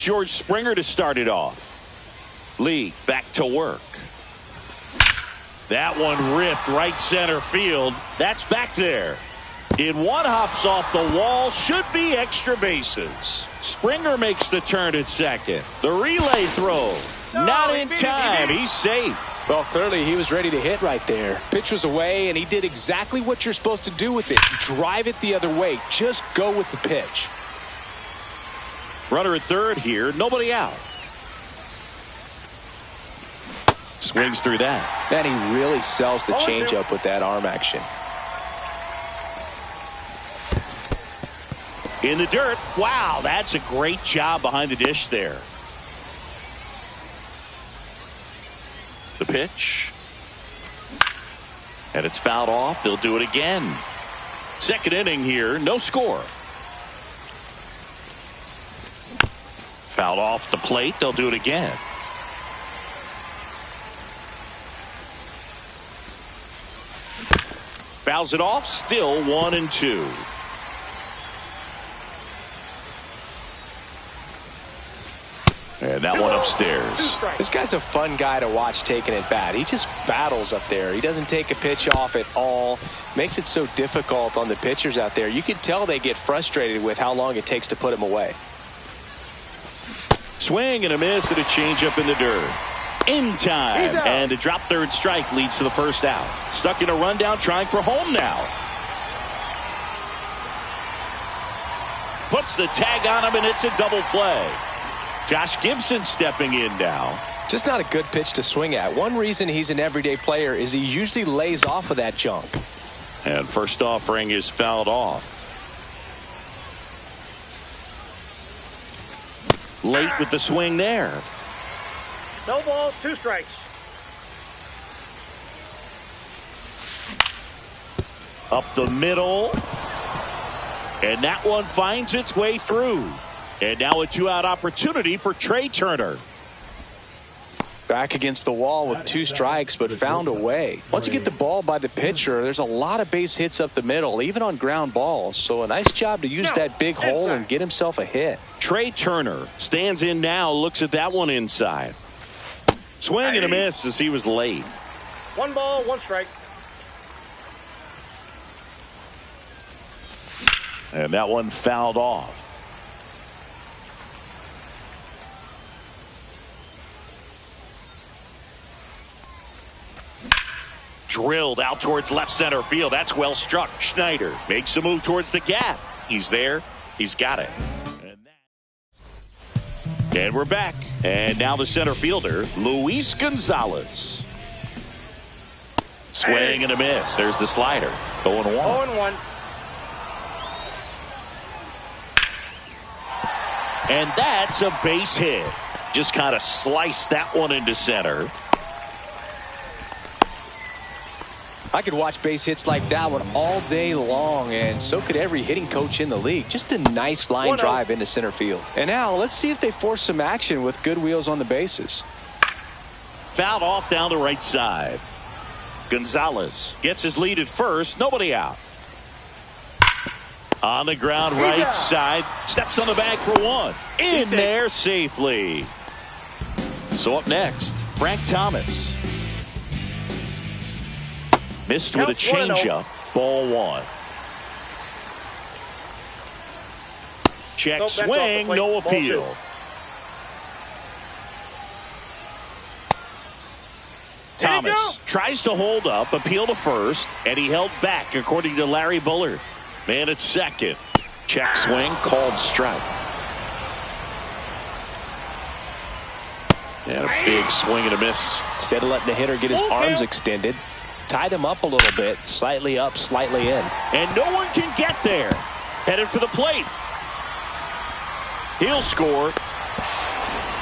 George Springer to start it off. Lee back to work. That one ripped right center field. That's back there. In one, hops off the wall. Should be extra bases. Springer makes the turn at second. The relay throw. Not in time. He's safe. Well, clearly he was ready to hit right there. Pitch was away, and he did exactly what you're supposed to do with it. Drive it the other way. Just go with the pitch. Runner at third here. Nobody out. Swings through that. And he really sells the changeup with that arm action. In the dirt. Wow, that's a great job behind the dish there. The pitch. And it's fouled off. They'll do it again. Second inning here. No score. Fouled off the plate. They'll do it again. Fouls it off. Still 1-2. And that one upstairs. This guy's a fun guy to watch taking at bat. He just battles up there. He doesn't take a pitch off at all. Makes it so difficult on the pitchers out there. You can tell they get frustrated with how long it takes to put him away. Swing and a miss and a changeup in the dirt. In time. And a drop third strike leads to the first out. Stuck in a rundown, trying for home now. Puts the tag on him, and it's a double play. Josh Gibson stepping in now. Just not a good pitch to swing at. One reason he's an everyday player is he usually lays off of that junk. And first offering is fouled off. Late with the swing there. No balls, 2 strikes. Up the middle. And that one finds its way through. And now a 2-out opportunity for Trey Turner. Back against the wall with 2 strikes, but found a way. Once you get the ball by the pitcher, there's a lot of base hits up the middle, even on ground balls. So a nice job to use that big hole and get himself a hit. Trey Turner stands in now, looks at that one inside. Swing and a miss as he was late. 1 ball, 1 strike. And that one fouled off. Drilled out towards left center field. That's well struck. Schneider makes a move towards the gap. He's there. He's got it. And we're back. And now the center fielder, Luis Gonzalez. Swing and a miss. There's the slider. 0-1. 0-1. And that's a base hit. Just kind of sliced that one into center. I could watch base hits like that one all day long, and so could every hitting coach in the league. Just a nice line drive into center field. And now let's see if they force some action with good wheels on the bases. Fouled off down the right side. Gonzalez gets his lead at first. Nobody out. On the ground right side. Steps on the bag for 1. In there safely. So up next, Frank Thomas. Missed with a changeup. Ball 1. Check swing. No appeal. Thomas tries to hold up. Appeal to first. And he held back according to Larry Bullard. Man at second. Check swing. Called strike. And a big swing and a miss. Instead of letting the hitter get his arms extended, tied him up a little bit, slightly up, slightly in. And no one can get there. Headed for the plate. He'll score.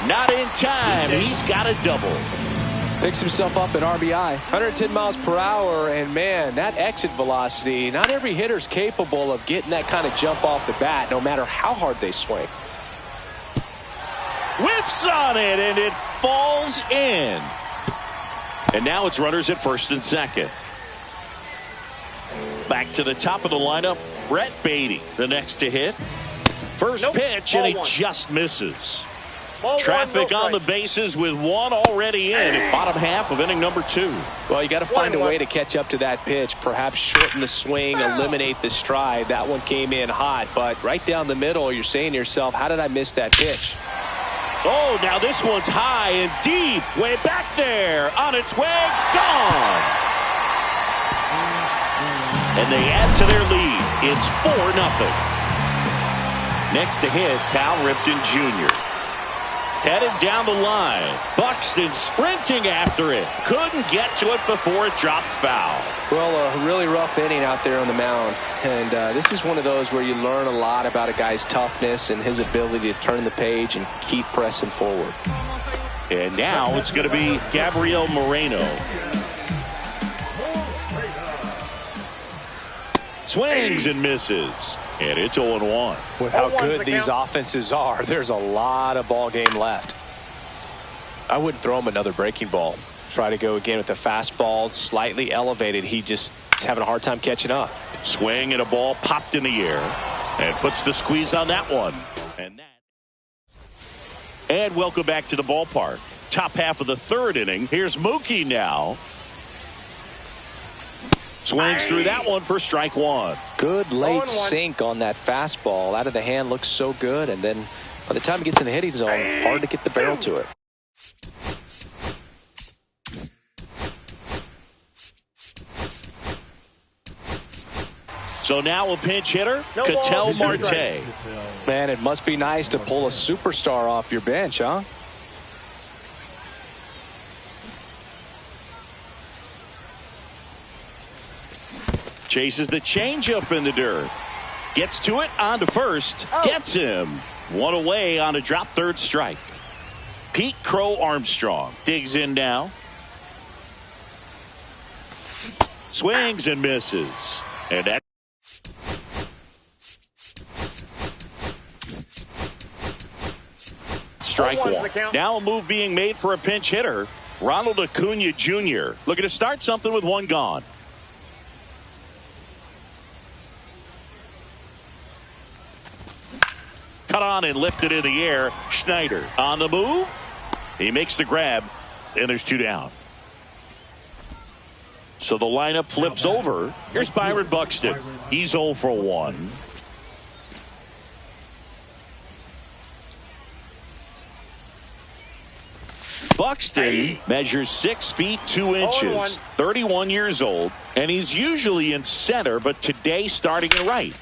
Not in time. He's got a double. Picks himself up at RBI. 110 miles per hour, and man, that exit velocity, not every hitter's capable of getting that kind of jump off the bat, no matter how hard they swing. Whips on it, and it falls in. And now it's runners at first and second. Back to the top of the lineup, Brett Baty, the next to hit. First pitch, and he just misses. Ball Traffic one, no on the strike. bases with one already in at bottom half of inning number 2. Well, you got to find a way to catch up to that pitch. Perhaps shorten the swing, eliminate the stride. That one came in hot, but right down the middle, you're saying to yourself, how did I miss that pitch? Oh, now this one's high and deep. Way back there. On its way. Gone. And they add to their lead. It's 4-0. Next to hit, Cal Ripken Jr. Headed down the line. Buxton sprinting after it. Couldn't get to it before it dropped foul. Well, a really rough inning out there on the mound. And this is one of those where you learn a lot about a guy's toughness and his ability to turn the page and keep pressing forward. And now it's going to be Gabriel Moreno. Swings and misses. And it's 0-1. With how good these offenses are, there's a lot of ball game left. I wouldn't throw him another breaking ball. Try to go again with the fastball, slightly elevated. He just is having a hard time catching up. Swing and a ball popped in the air. And puts the squeeze on that one. And welcome back to the ballpark. Top half of the 3rd inning. Here's Mookie now. Swings through that one for strike 1. Good late sink on that fastball. Out of the hand, looks so good. And then by the time it gets in the hitting zone, hard to get the barrel to it. So now a pinch hitter, Ketel Marte. Man, it must be nice to pull a superstar off your bench, huh? Chases the changeup in the dirt. Gets to it, on to first. Gets him. One away on a drop, 3rd strike. Pete Crow Armstrong digs in now. Swings and misses. And that. Strike 1. Now a move being made for a pinch hitter. Ronald Acuna Jr. looking to start something with one gone. Cut on and lifted in the air. Schneider on the move. He makes the grab, and there's 2 down. So the lineup flips over. Here's Byron Buxton. He's 0 for 1. Buxton measures 6 feet 2 inches, 31 years old, and he's usually in center, but today starting in right.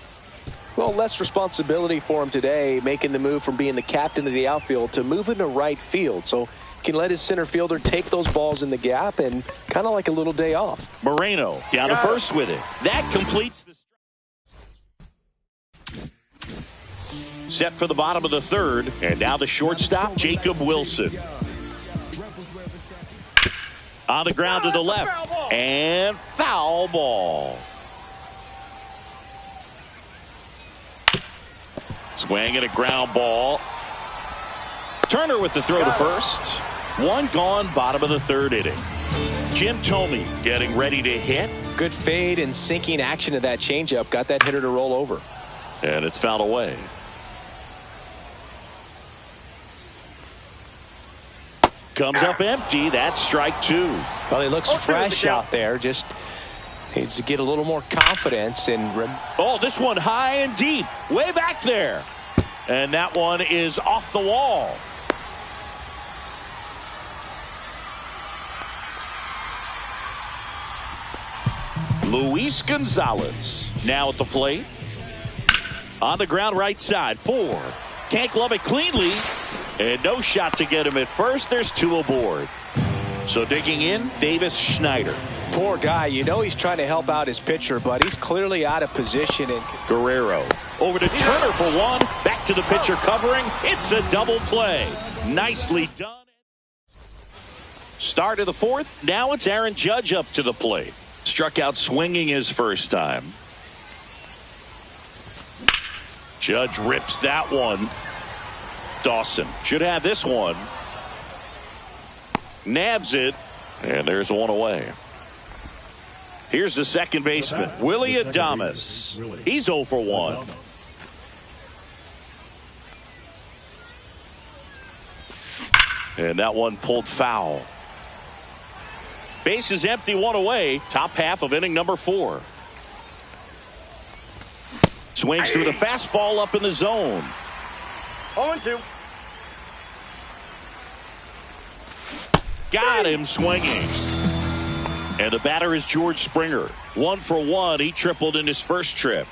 Well, less responsibility for him today, making the move from being the captain of the outfield to moving to right field. So can let his center fielder take those balls in the gap and kind of like a little day off. Moreno down to first with it. That completes the set for the bottom of the 3rd. And now the shortstop, Jacob Wilson. On the ground to the left. And foul ball. Swing and a ground ball. Turner with the throw to first. 1 gone, bottom of the 3rd inning. Jim Thome getting ready to hit. Good fade and sinking action of that changeup. Got that hitter to roll over. And it's fouled away. Comes up empty. That's strike 2. Well, he looks fresh out there. Just needs to get a little more confidence. Oh, this one high and deep. Way back there. And that one is off the wall. Luis Gonzalez now at the plate. On the ground right side. 4. Can't glove it cleanly. And no shot to get him at first. There's 2 aboard. So digging in, Davis Schneider. Poor guy. You know he's trying to help out his pitcher, but he's clearly out of position. And Guerrero over to Turner for 1. Back to the pitcher covering. It's a double play. Nicely done. Start of the 4th. Now it's Aaron Judge up to the plate. Struck out swinging his first time. Judge rips that one. Dawson should have this one. Nabs it. And there's 1 away. Here's the second baseman, Willie Adames. He's 0 for 1. And that one pulled foul. Base is empty, one away. Top half of inning number 4. Swings through the fastball up in the zone. 0-2. Got him swinging. And the batter is George Springer. 1 for 1. He tripled in his first trip.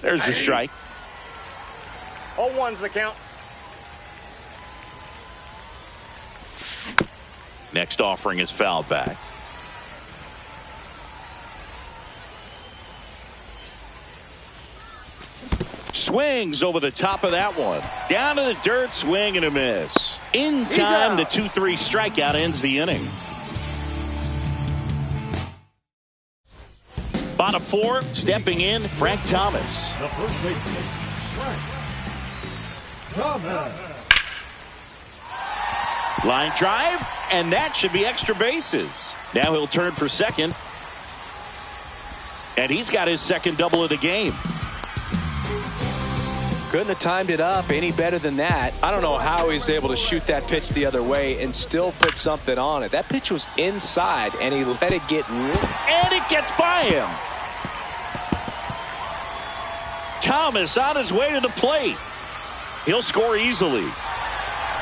There's the strike. 0-1's the count. Next offering is fouled back. Swings over the top of that one. Down to the dirt, swing and a miss. In time, the 2-3 strikeout ends the inning. Bottom 4, stepping in, Frank Thomas. The first baseman, Frank Thomas. Line drive, and that should be extra bases. Now he'll turn for second. And he's got his second double of the game. Couldn't have timed it up any better than that. I don't know how he's able to shoot that pitch the other way and still put something on it. That pitch was inside, and he let it get and it gets by him. Thomas on his way to the plate. He'll score easily.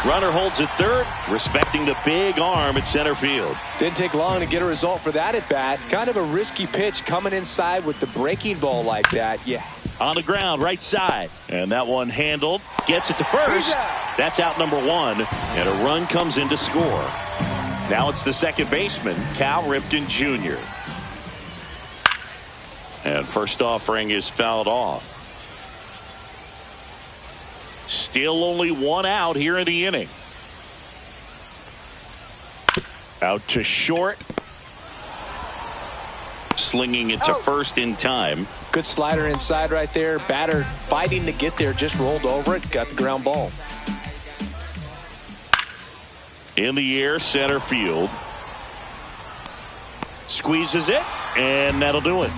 Runner holds at third, respecting the big arm at center field. Didn't take long to get a result for that at bat. Kind of a risky pitch coming inside with the breaking ball like that. Yeah. On the ground, right side. And that one handled. Gets it to first. That's out number 1. And a run comes in to score. Now it's the second baseman, Cal Ripken Jr. And first offering is fouled off. Still only 1 out here in the inning. Out to short. Slinging it to first in time. Good slider inside right there. Batter fighting to get there. Just rolled over it. Got the ground ball. In the air, center field. Squeezes it. And that'll do it.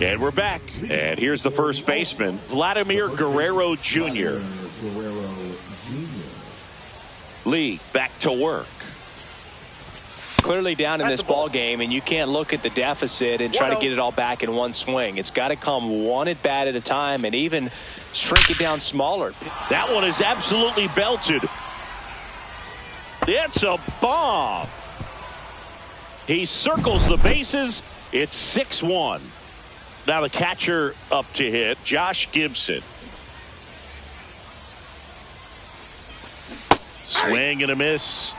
And we're back. And here's the first baseman, Vladimir Guerrero Jr. Lee back to work. Clearly down in this ball game, and you can't look at the deficit and try to get it all back in one swing. It's got to come one at bat at a time, and even shrink it down smaller. That one is absolutely belted. It's a bomb. He circles the bases. It's 6-1. Now the catcher up to hit, Josh Gibson. Swing and a miss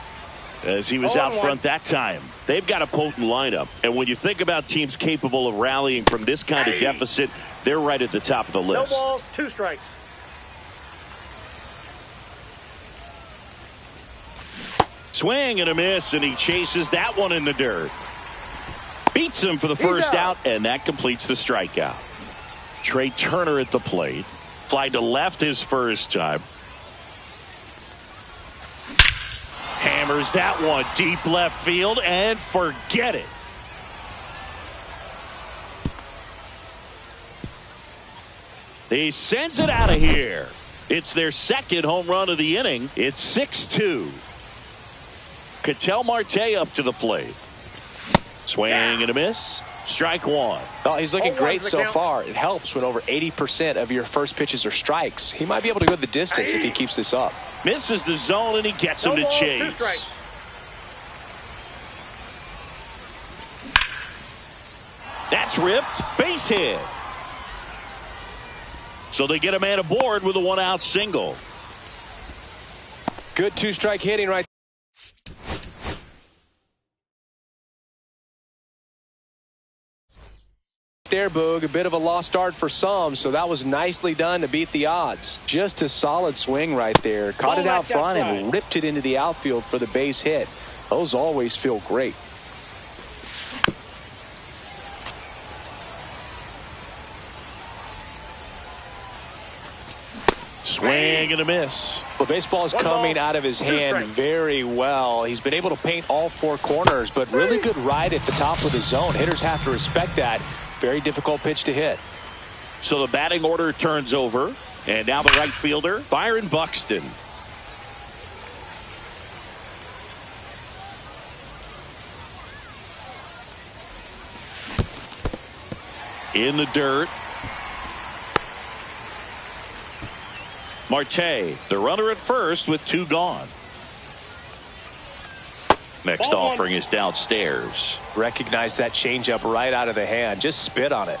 as he was out front that time. They've got a potent lineup. And when you think about teams capable of rallying from this kind of deficit, they're right at the top of the list. No balls, 2 strikes. Swing and a miss, and he chases that one in the dirt. Beats him for the first out, and that completes the strikeout. Trey Turner at the plate. Fly to left his first time. Hammers that one deep left field, and forget it. He sends it out of here. It's their second home run of the inning. It's 6-2. Ketel Marte up to the plate. Swing and a miss. Strike 1. Oh, he's looking great so far. It helps when over 80% of your first pitches are strikes. He might be able to go the distance if he keeps this up. Misses the zone, and he gets him to chase. 2 strikes. That's ripped. Base hit. So they get a man aboard with a 1-out single. Good 2-strike hitting right there, Boog. A bit of a lost start for some, so that was nicely done to beat the odds. Just a solid swing right there. Caught it out front and ripped it into the outfield for the base hit. Those always feel great. Swing and a miss. Well, baseball is coming out of his hand very well. He's been able to paint all four corners, but really good ride at the top of the zone. Hitters have to respect that. Very difficult pitch to hit. So the batting order turns over, and now the right fielder, Byron Buxton. In the dirt. Marte, the runner at first with two gone. Next offering is downstairs. Recognize that changeup right out of the hand. Just spit on it.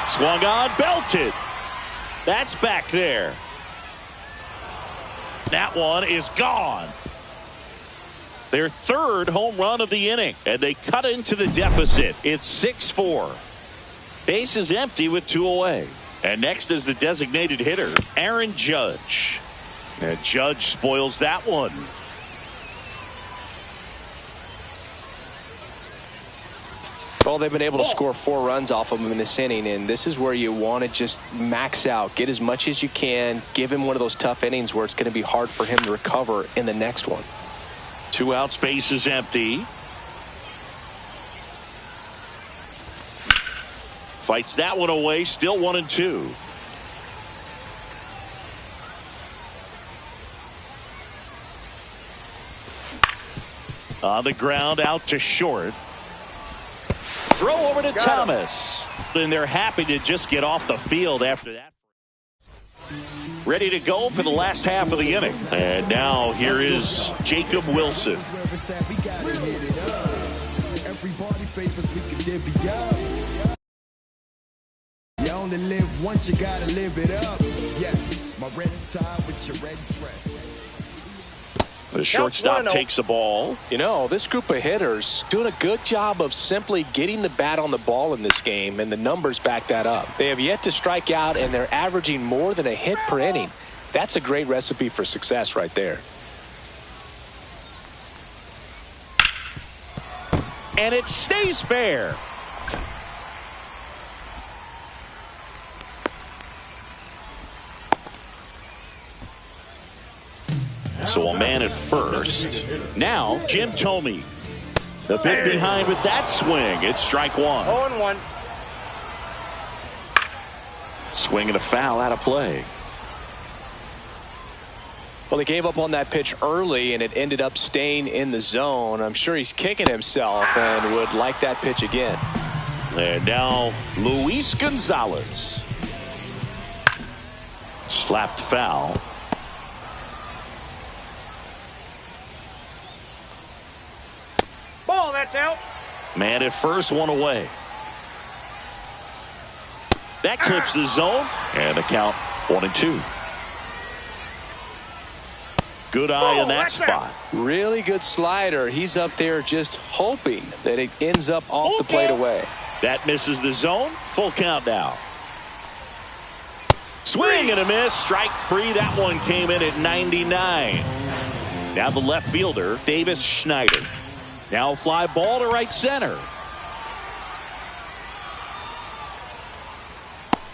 Swung on, belted. That's back there. That one is gone. Their third home run of the inning, and they cut into the deficit. It's 6-4. Base is empty with two away. And next is the designated hitter, Aaron Judge. And Judge spoils that one. Well, they've been able to score 4 runs off of him in this inning, and this is where you want to just max out. Get as much as you can. Give him one of those tough innings where it's going to be hard for him to recover in the next one. 2 out, space is empty. Fights that one away, still 1-2. On the ground, out to short. Throw over to Thomas. And they're happy to just get off the field after that. Ready to go for the last half of the inning. And now here is Jacob Wilson. You only live once, you gotta live it up. Yes, my red tie with your red dress. The shortstop takes the ball. You know, this group of hitters doing a good job of simply getting the bat on the ball in this game, and the numbers back that up. They have yet to strike out, and they're averaging more than a hit per inning. That's a great recipe for success right there. And it stays fair. So a man at first. Now Jim Thome. The big behind with that swing. It's strike one. 0-1. Swing and a foul out of play. Well, they gave up on that pitch early, and it ended up staying in the zone. I'm sure he's kicking himself and would like that pitch again. And now Luis Gonzalez. Slapped foul. Ball, that's out. Man at first, one away. That clips the zone, and the count 1-2. Good eye in that spot. Really good slider. He's up there just hoping that it ends up off the plate away. That misses the zone. Full count now. Swing and a miss. Strike three. That one came in at 99. Now the left fielder, Davis Schneider. Now fly ball to right center.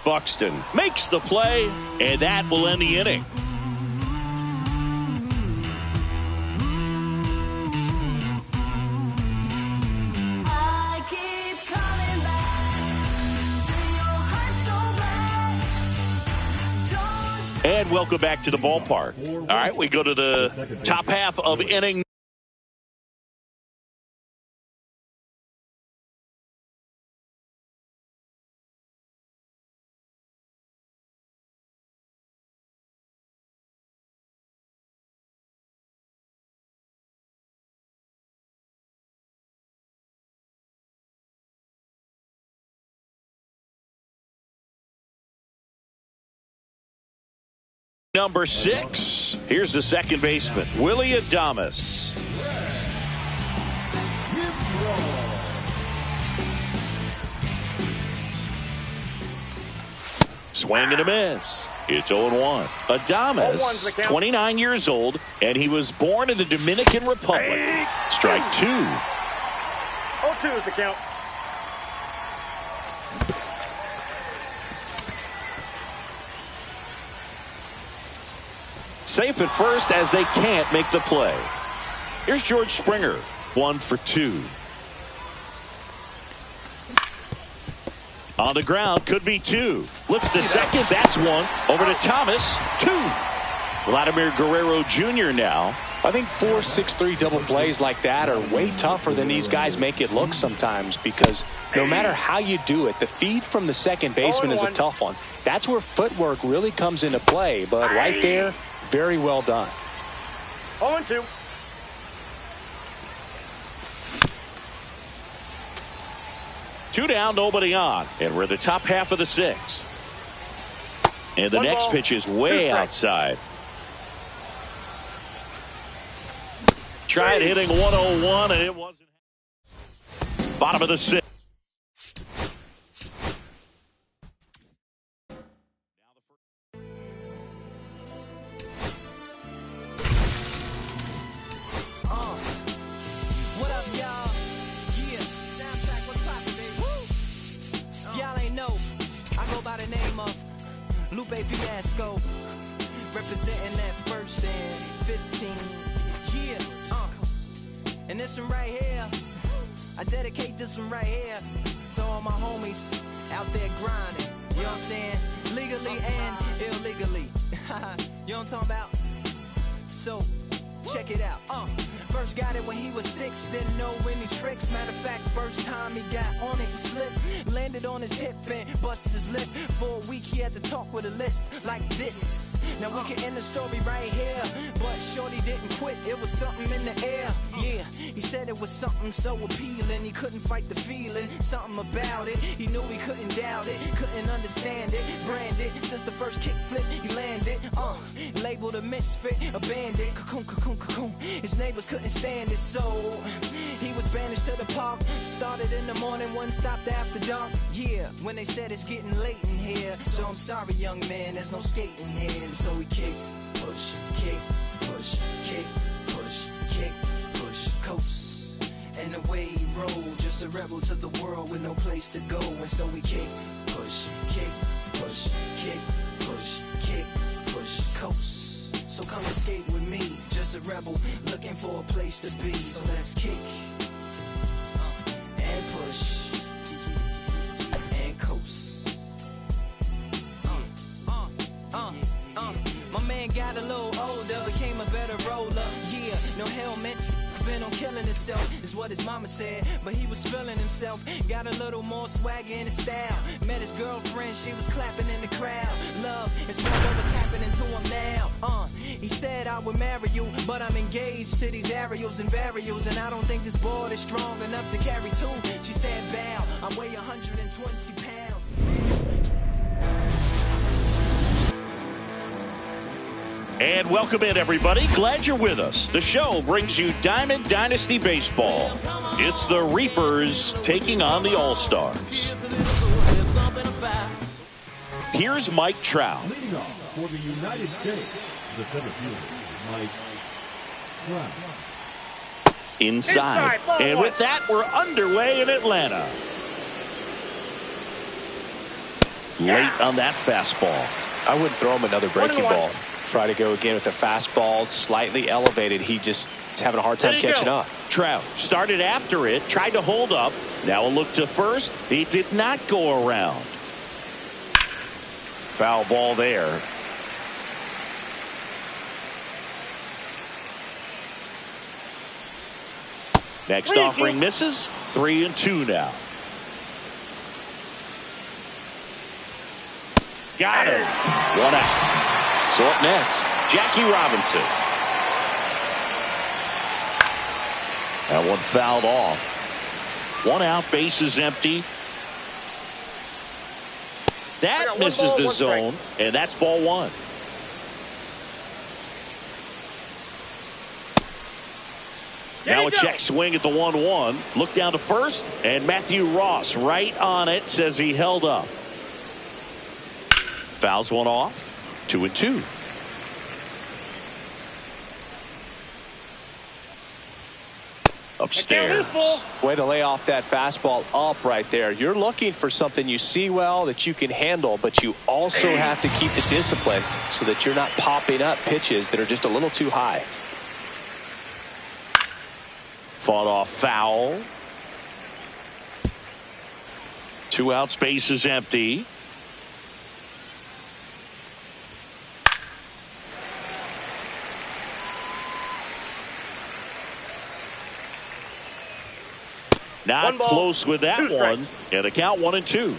Buxton makes the play, and that will end the inning. And welcome back to the ballpark. All right, we go to the top half of inning. Number 6. Here's the second baseman, Willy Adames. Swing and a miss. It's 0-1. Adames, 29 years old, and he was born in the Dominican Republic. Strike 2. 0-2 is the count. Safe at first as they can't make the play. Here's George Springer, 1 for 2. On the ground, could be 2. Flips to second, that's 1. Over to Thomas, 2. Vladimir Guerrero Jr. now. I think 4-6-3 double plays like that are way tougher than these guys make it look sometimes, because no matter how you do it, the feed from the second baseman is a tough one. That's where footwork really comes into play, but right there, very well done. 0-2. Two down, nobody on. And we're the top half of the 6th. And the next pitch is way outside. Tried hitting 101, and it wasn't. Bottom of the 6th. What up, y'all? Yeah, soundtrack, what's poppin', baby? Y'all ain't know. I go by the name of Lupe Fiasco, representing that 1st and 15. Yeah, and this one right here, I dedicate this one right here to all my homies out there grinding. You know what I'm saying? Legally and illegally. You know what I'm talking about? So, check it out. First got it when he was 6, didn't know any tricks. Matter of fact, first time he got on it, he slipped, landed on his hip and busted his lip. For a week he had to talk with a list like this. Now we can end the story right here, but shorty didn't quit, it was something in the air. Yeah, he said it was something so appealing, he couldn't fight the feeling, something about it. He knew he couldn't doubt it, couldn't understand it, branded since the first kick flip he landed. Labeled a misfit, a bandit, cocoon, cocoon, cocoon. His neighbors couldn't stand it, so he was banished to the park. Started in the morning, one stopped after dark. Yeah, when they said it's getting late in here, so I'm sorry, young man, there's no skating here. So we kick, push, kick, push, kick, push, kick, push, coast. And away he rolled, just a rebel to the world with no place to go. And so we kick, push, kick, push, kick, push, kick, push, coast. So come and skate with me, just a rebel looking for a place to be. So let's kick and push and coast. My man got a little older, became a better roller. Yeah, no helmet, been on killing himself, is what his mama said. But he was feeling himself, got a little more swagger in his style. Met his girlfriend, she was clapping in the crowd. Love is what was happening to him now. He said I would marry you, but I'm engaged to these aerials and varials, and I don't think this board is strong enough to carry two. She said, Val, I weigh 120 pounds. And welcome in, everybody. Glad you're with us. The show brings you Diamond Dynasty Baseball. It's the Reapers taking on the All-Stars. Here's Mike Trout. Leading off for the United States, the center fielder, Mike Trout. Inside. And with that, we're underway in Atlanta. Late on that fastball. I wouldn't throw him another breaking ball. Try to go again with the fastball, slightly elevated. He just is having a hard time catching up. Trout started after it, tried to hold up. Now a look to first. He did not go around. Foul ball there. Next offering misses. 3-2 now. Got him. 1 out. So up next, Jackie Robinson. That one fouled off. 1 out, base is empty. That misses the zone, and that's ball 1. Now a check swing at the 1-1. Look down to first, and Matthew Ross right on it, says he held up. Fouls one off. 2-2. A upstairs. Way to lay off that fastball up right there. You're looking for something you see well that you can handle, but you also have to keep the discipline so that you're not popping up pitches that are just a little too high. Fought off foul. 2 outs, base is empty. Not close with that one. And the count 1-2.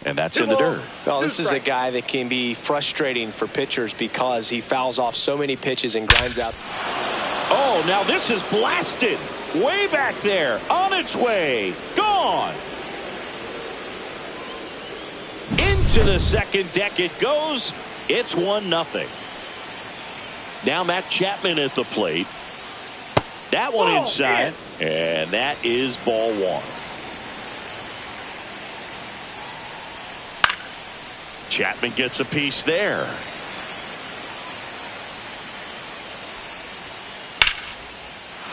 And that's in the dirt. Well, this is a guy that can be frustrating for pitchers because he fouls off so many pitches and grinds out. Oh, now this is blasted. Way back there. On its way. Gone. Into the second deck it goes. It's 1-0. Now Matt Chapman at the plate. That one inside. And that is ball 1. Chapman gets a piece there.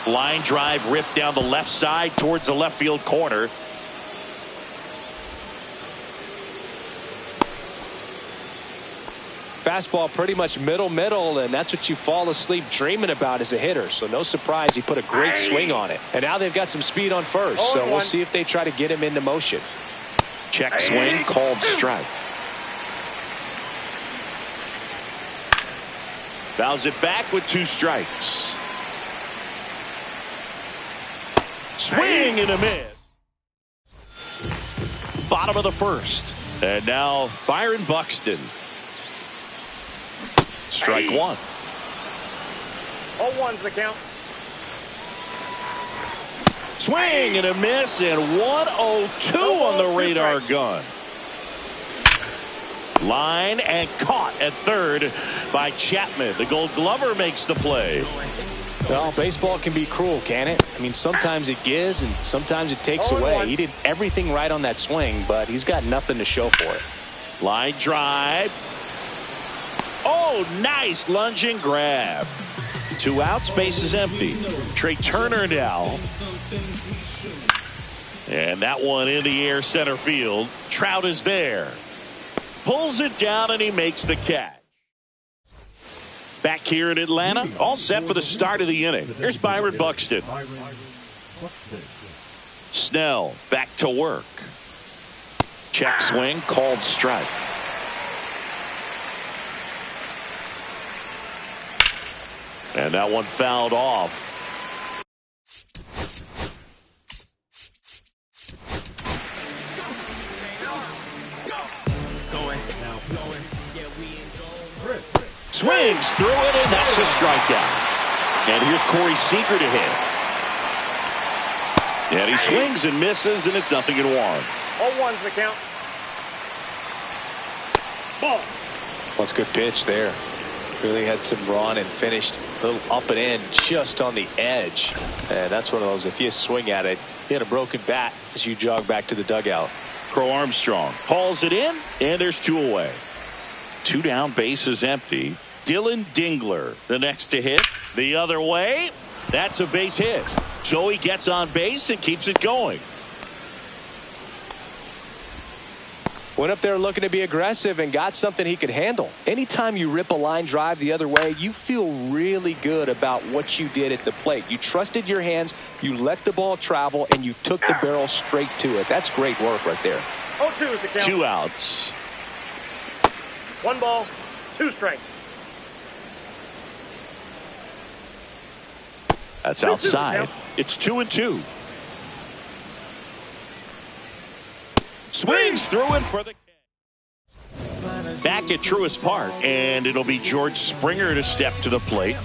Line drive ripped down the left side towards the left field corner. Fastball pretty much middle, and that's what you fall asleep dreaming about as a hitter. So no surprise he put a great swing on it. And now they've got some speed on first, so we'll see if they try to get him into motion. Check swing, called strike. Fouls it back with 2 strikes. Swing and a miss. Bottom of the first. And now Byron Buxton. Strike 1. 0-1's the count. Swing and a miss, and 1-0-2 on the radar gun. Line and caught at third by Chapman. The Gold Glover makes the play. Well, baseball can be cruel, can it? I mean, sometimes it gives and sometimes it takes away. He did everything right on that swing, but he's got nothing to show for it. Line drive. Oh, nice lunging grab. 2 outs, base is empty. Trey Turner now. And that one in the air center field. Trout is there. Pulls it down and he makes the catch. Back here in Atlanta, all set for the start of the inning. Here's Byron Buxton. Snell back to work. Check swing, called strike. And that one fouled off. Swings through it, and that's a strikeout. And here's Corey Seager to hit. And he swings and misses, and it's 0-1. 0-1's the count. Ball. That's a good pitch there. Really had some run and finished a little up and in just on the edge. And that's one of those, if you swing at it, you hit a broken bat as you jog back to the dugout. Crow Armstrong hauls it in, and there's 2 away. 2 down, base is empty. Dylan Dingler, the next to hit. The other way, that's a base hit. So he gets on base and keeps it going. Went up there looking to be aggressive and got something he could handle. Anytime you rip a line drive the other way, you feel really good about what you did at the plate. You trusted your hands, you let the ball travel, and you took the barrel straight to it. That's great work right there. 0-2 is the count. 2 outs. 1 ball, 2 strikes. That's outside. It's 2-2. Swings through it for the catch. Back at Truist Park, and it'll be George Springer to step to the plate.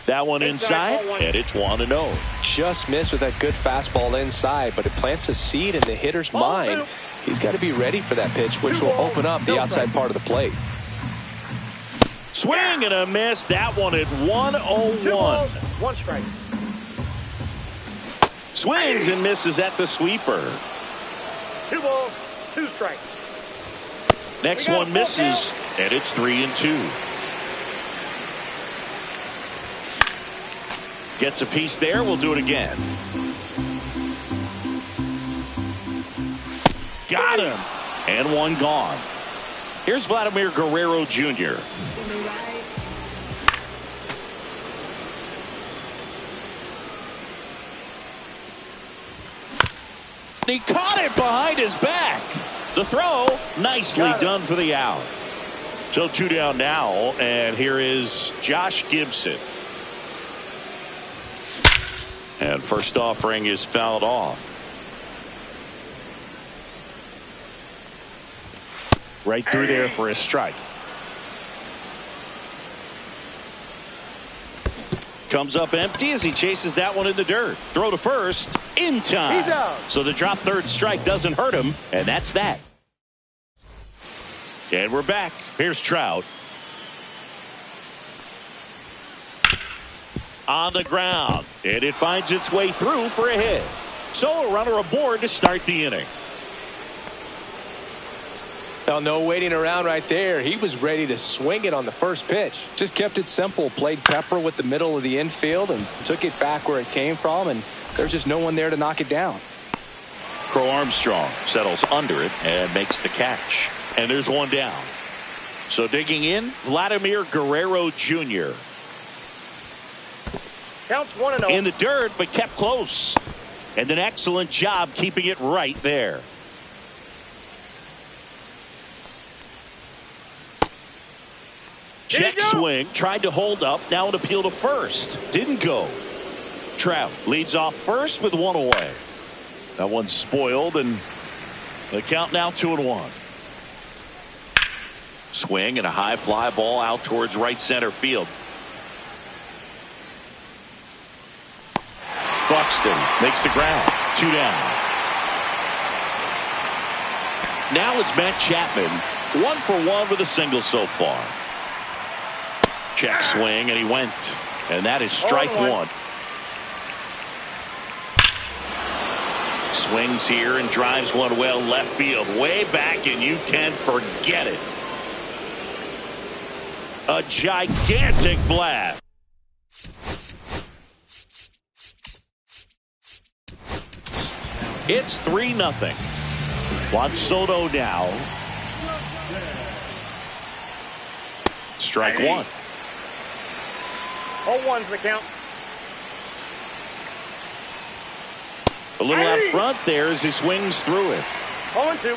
That one inside, and it's 1-0. Just missed with that good fastball inside, but it plants a seed in the hitter's mind. He's got to be ready for that pitch, which will open up the outside part of the plate. Swing and a miss. That one at 1-0-1. 1 strike. Swings and misses at the sweeper. 2 balls, 2 strikes. Next one misses, and it's 3-2. Gets a piece there. We'll do it again. Got him. And one gone. Here's Vladimir Guerrero Jr. He caught it behind his back. The throw, nicely done for the out. So 2 down now, and here is Josh Gibson. And first offering is fouled off. Right through there for a strike. Comes up empty as he chases that one in the dirt. Throw to first in time. He's out. So the drop third strike doesn't hurt him, and that's that. And we're back. Here's Trout. On the ground, and it finds its way through for a hit. So a runner aboard to start the inning. Well, no waiting around right there. He was ready to swing it on the first pitch. Just kept it simple. Played pepper with the middle of the infield and took it back where it came from, and there's just no one there to knock it down. Crow Armstrong settles under it and makes the catch. And there's one down. So digging in, Vladimir Guerrero Jr. Counts 1-0. In the dirt, but kept close. And an excellent job keeping it right there. Check swing, tried to hold up, now an appeal to first. Didn't go. Trout leads off first with one away. That one's spoiled, and the count now 2-1. Swing and a high fly ball out towards right center field. Buxton makes the ground. 2 down. Now it's Matt Chapman. 1 for 1 with a single so far. Check swing, and he went. And that is strike 1. Swings here and drives one well left field. Way back, and you can forget it. A gigantic blast. It's 3-0. Juan Soto now. Strike 1. 0-1's the count. A little out front there as he swings through it. 0-2.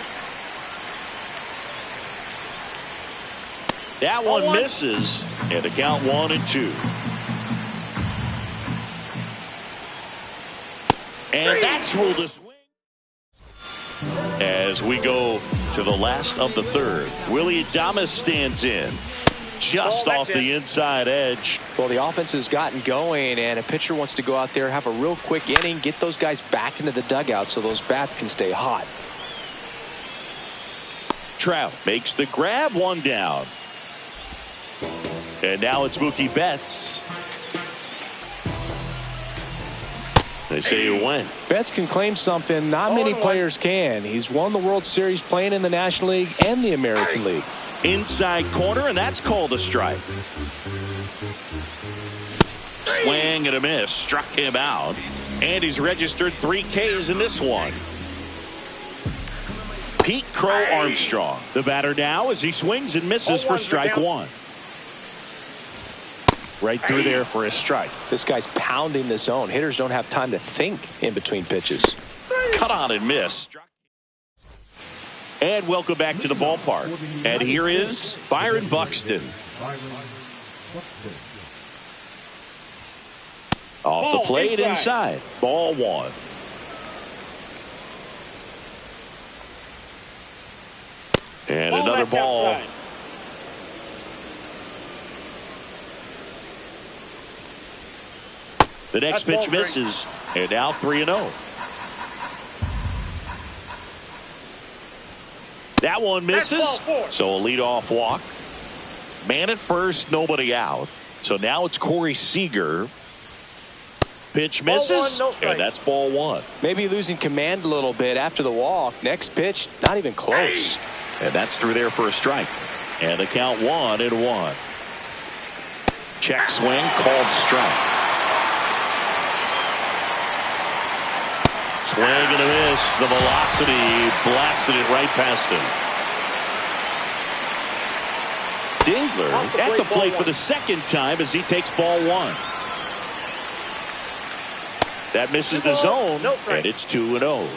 That one misses, and the count 1-2. And that's ruled a swing. As we go to the last of the third, Willie Adames stands in. Just off the inside edge. Well, the offense has gotten going, and a pitcher wants to go out there, have a real quick inning, get those guys back into the dugout so those bats can stay hot. Trout makes the grab, 1 down. And now it's Mookie Betts. They say he went. Betts can claim something not many players can. He's won the World Series playing in the National League and the American League. Inside corner, and that's called a strike. Swing and a miss. Struck him out. And he's registered 3 Ks in this one. Pete Crow Armstrong, the batter now as he swings and misses for strike 1. Right through there for a strike. This guy's pounding the zone. Hitters don't have time to think in between pitches. Cut on and miss. And welcome back to the ballpark. And here is Byron Buxton. Off the plate inside. Ball 1. And another ball. Outside. The next pitch misses. And now 3-0. That one misses. So a leadoff walk. Man at first, nobody out. So now it's Corey Seager pitch Ball misses, one, no strike. and that's ball one. Maybe losing command a little bit after the walk. Next pitch, not even close. And that's through there for a strike. And the count 1-1. Check swing, called strike. Swing and a miss. The velocity blasted it right past him. Dingler at the plate for the second time as he takes ball one. That misses the zone, and it's 2-0.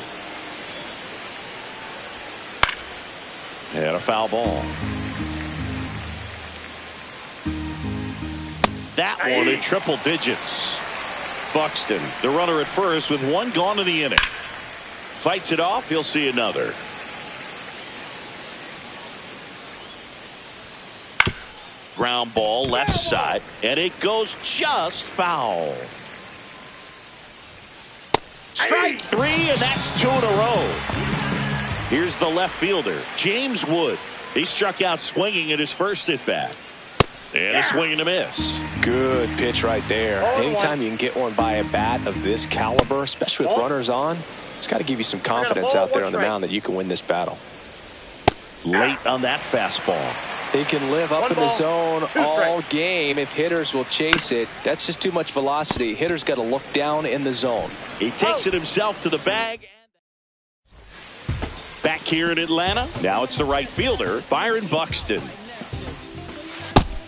And a foul ball. That one in triple digits. Buxton, the runner at first with one gone in the inning. Fights it off, he'll see another. Ground ball left side, and it goes just foul. Strike three, and that's 2 in a row. Here's the left fielder, James Wood. He struck out swinging at his first at bat. And a swing and a miss. Good pitch right there. Anytime you can get one by a bat of this caliber, especially with runners on, it's got to give you some confidence out there on the mound that you can win this battle. Late on that fastball. He can live up in the zone all game if hitters will chase it. That's just too much velocity. Hitters got to look down in the zone. He takes it himself to the bag. Back here in Atlanta, now it's the right fielder, Byron Buxton.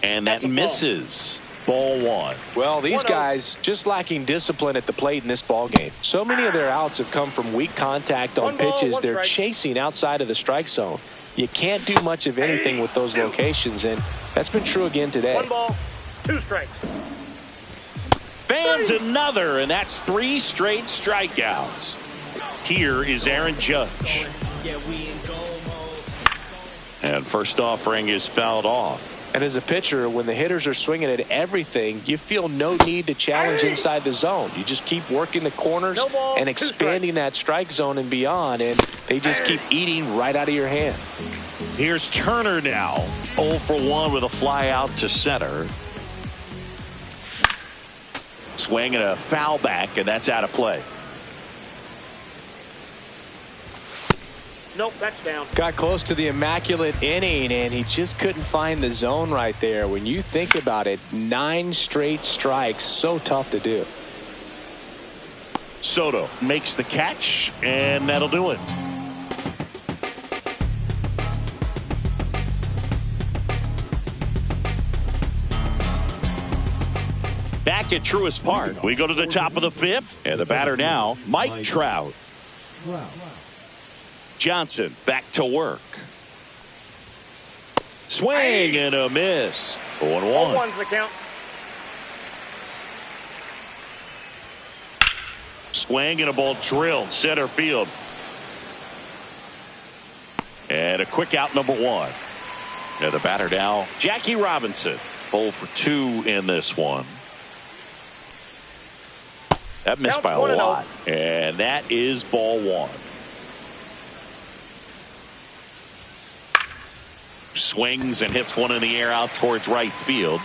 And that misses. Ball one. Well, these guys just lacking discipline at the plate in this ball game. So many of their outs have come from weak contact on pitches they're chasing outside of the strike zone. You can't do much of anything with those locations, and that's been true again today. 1 ball, 2 strikes. Fans another, and that's 3 straight strikeouts. Here is Aaron Judge. And first offering is fouled off. And as a pitcher, when the hitters are swinging at everything, you feel no need to challenge inside the zone. You just keep working the corners and expanding that strike zone and beyond, and they just keep eating right out of your hand. Here's Turner now. 0 for 1 with a fly out to center. Swing and a foul back, and that's out of play. Nope, that's down. Got close to the immaculate inning, and he just couldn't find the zone right there. When you think about it, 9 straight strikes, so tough to do. Soto makes the catch, and that'll do it. Back at Truist Park, we go to the top of the 5th, and the batter now, Mike Trout. Johnson back to work. Swing and a miss. 0-1. 1's the count. Swing and a ball drilled center field. And a quick out, number 1. And the batter now, Jackie Robinson. 0 for 2 in this one. That missed by a lot. And that is ball 1. Swings and hits one in the air out towards right field.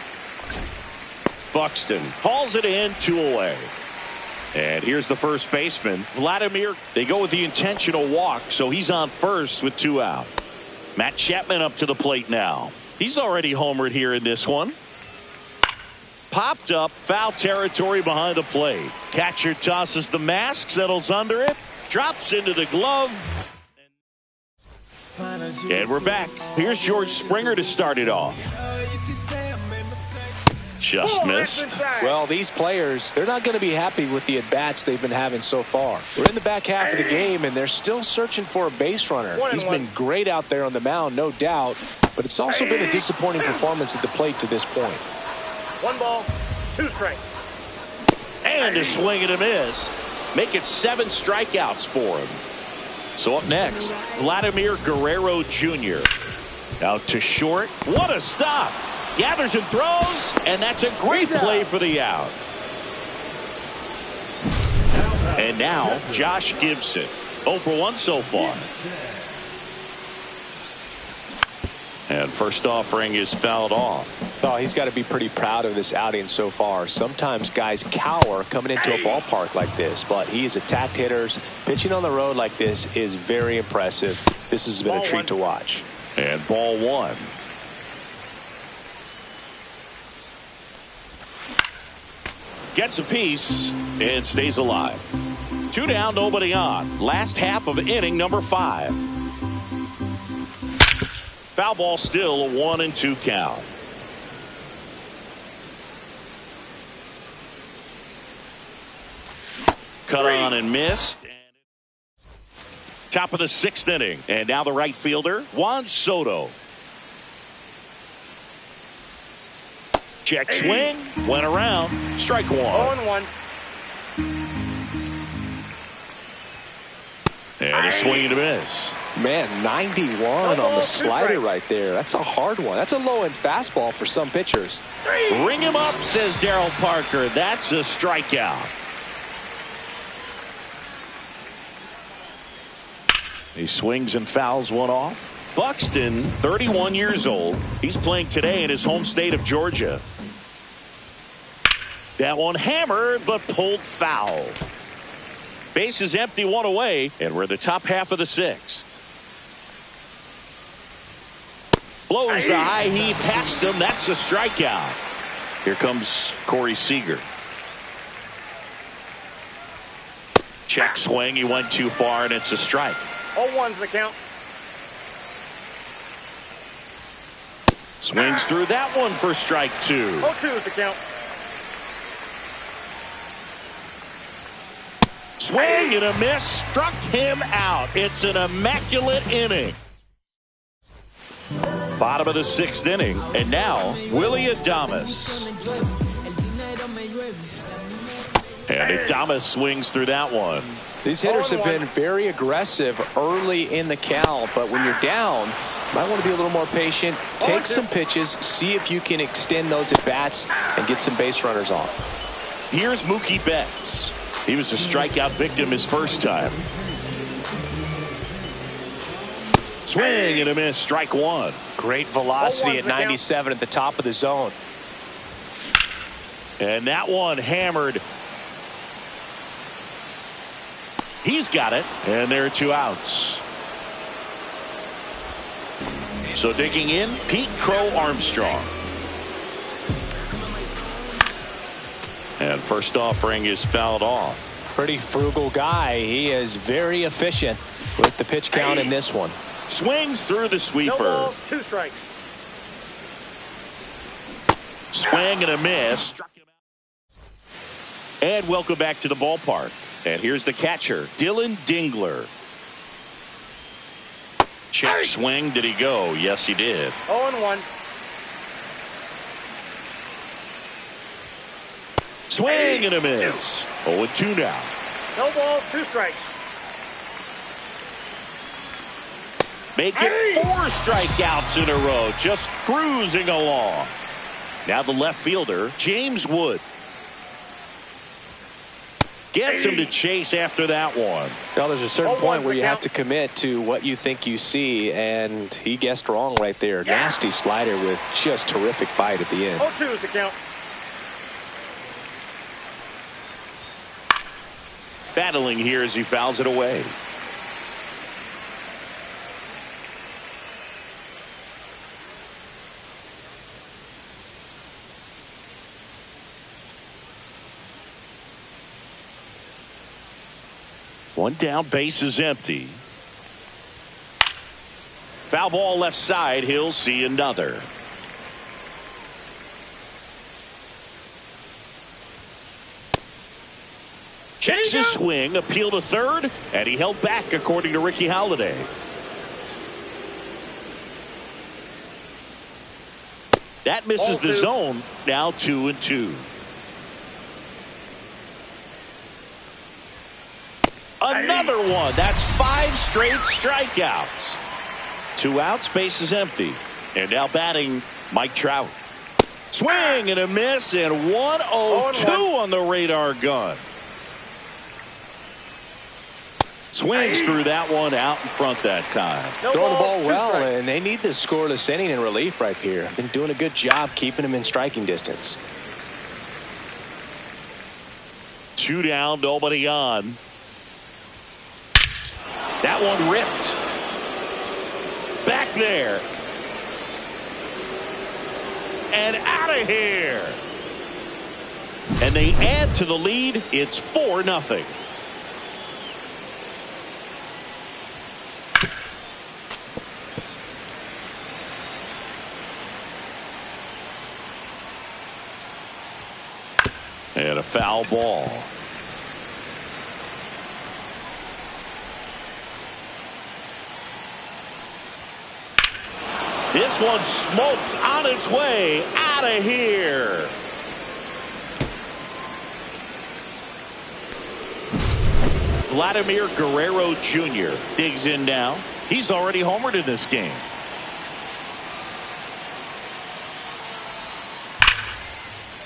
Buxton hauls it in, 2 away. And here's the first baseman, Vladimir. They go with the intentional walk, so he's on first with 2 out. Matt Chapman up to the plate now. He's already homered here in this one. Popped up, foul territory behind the plate. Catcher tosses the mask, settles under it, drops into the glove. And we're back. Here's George Springer to start it off. Just missed. Well, these players, they're not going to be happy with the at-bats they've been having so far. We're in the back half of the game, and they're still searching for a base runner. He's been great out there on the mound, no doubt, but it's also been a disappointing performance at the plate to this point. 1 ball, 2 strikes. And a swing and a miss. Make it 7 strikeouts for him. So up next, Vladimir Guerrero Jr. Out to short. What a stop. Gathers and throws, and that's a great play for the out. And now, Josh Gibson. 0 for 1 so far. And first offering is fouled off. Oh, he's got to be pretty proud of this outing so far. Sometimes guys cower coming into a ballpark like this, but he's attacked hitters. Pitching on the road like this is very impressive. This has been a treat to watch. And ball one. Gets a piece and stays alive. 2 down, nobody on. Last half of inning number 5. Foul ball, still a 1-2 count. Cut on and missed. Top of the 6th inning. And now the right fielder, Juan Soto. Check swing. Went around. Strike 1. 0-1. And a swing and a miss. Man, 91 on the slider right there. That's a hard one. That's a low-end fastball for some pitchers. Ring him up, says Darryl Parker. That's a strikeout. He swings and fouls one off. Buxton, 31 years old. He's playing today in his home state of Georgia. That one hammered, but pulled foul. Base is empty, 1 away, and we're the top half of the 6th. Blows the high heat past him. That's a strikeout. Here comes Corey Seager. Check swing. He went too far, and it's a strike. 0-1's the count. Swings through that one for strike 2. 0-2's the count. Swing and a miss. Struck him out. It's an immaculate inning. Bottom of the 6th inning. And now, Willy Adames. And Adames swings through that one. These hitters have been very aggressive early in the count, but when you're down, you might want to be a little more patient. Take some pitches, see if you can extend those at bats and get some base runners on. Here's Mookie Betts. He was a strikeout victim his first time. Swing and a miss. Strike 1. Great velocity at 97 at the top of the zone. And that one hammered. He's got it. And there are 2 outs. So digging in, Pete Crow Armstrong. And first offering is fouled off. Pretty frugal guy. He is very efficient with the pitch count in this one. Swings through the sweeper. No balls, 2 strikes. Swing and a miss. Struck him out. And welcome back to the ballpark. And here's the catcher, Dylan Dingler. Check swing. Did he go? Yes, he did. 0-1. Swing and a miss. 0-2 now. No balls, 2 strikes. Make it 4 strikeouts in a row. Just cruising along. Now the left fielder, James Wood. Gets him to chase after that one. Well, there's a certain point where you have to commit to what you think you see, and he guessed wrong right there. Nasty slider with just terrific bite at the end. 0-2 is the count. Battling here as he fouls it away. One down, base is empty. Foul ball left side. He'll see another. Checks his swing, appeal to third, and he held back according to Ricky Holiday. That misses the zone. Now 2-2. Another one. That's 5 straight strikeouts. 2 outs, base is empty. And now batting, Mike Trout. Swing and a miss, and 1-0-2 on the radar gun. Swings through that one out in front that time. No Throwing the ball two well, strikes. and they need this scoreless inning in relief right here. Been doing a good job keeping him in striking distance. 2 down, nobody on. That one ripped. Back there. And out of here. And they add to the lead. It's 4-0. And a foul ball. This one smoked on its way out of here. Vladimir Guerrero Jr. digs in now. He's already homered in this game.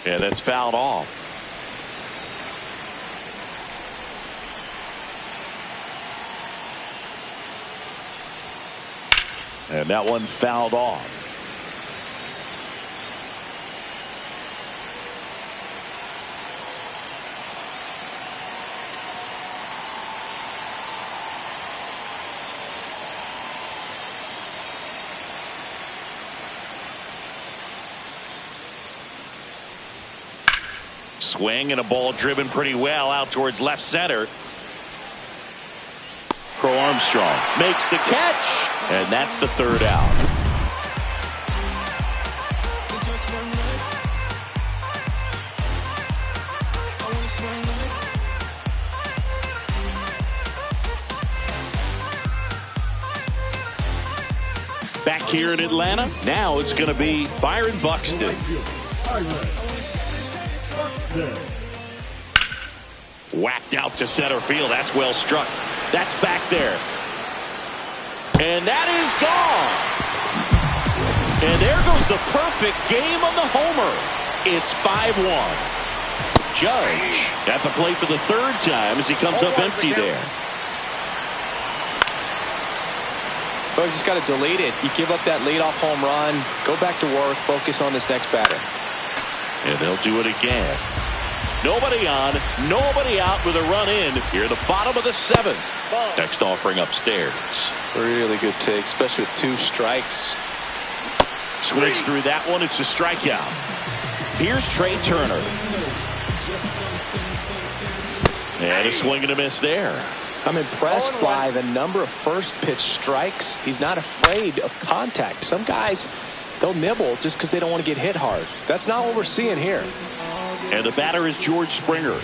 And that's fouled off. And that one fouled off. Swing and a ball driven pretty well out towards left center. Crow Armstrong makes the catch, and that's the 3rd out. Back here in Atlanta, now it's going to be Byron Buxton. Whacked out to center field. That's well struck. That's back there. And that is gone. And there goes the perfect game on the homer. It's 5-1. Judge at the plate for the 3rd time as he comes up empty there. But you just got to delete it. You give up that leadoff home run. Go back to work. Focus on this next batter. And they'll do it again. Nobody on, nobody out with a run in here at the bottom of the 7th. Next offering upstairs. Really good take, especially with 2 strikes. Swings through that one. It's a strikeout. Here's Trey Turner. And a swing and a miss there. I'm impressed by the number of first pitch strikes. He's not afraid of contact. Some guys, they'll nibble just because they don't want to get hit hard. That's not what we're seeing here. And the batter is George Springer.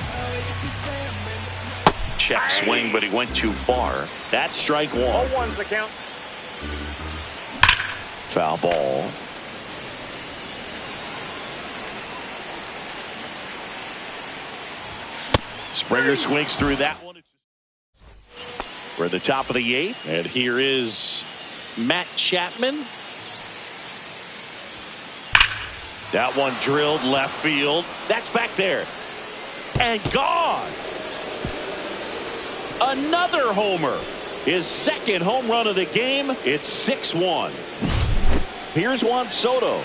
Check swing, but he went too far. That's strike 1. 0-1's the count. Foul ball. Springer swings through that one. We're at the top of the 8th, and here is Matt Chapman. That one drilled left field. That's back there. And gone. Another homer. His 2nd home run of the game. It's 6-1. Here's Juan Soto.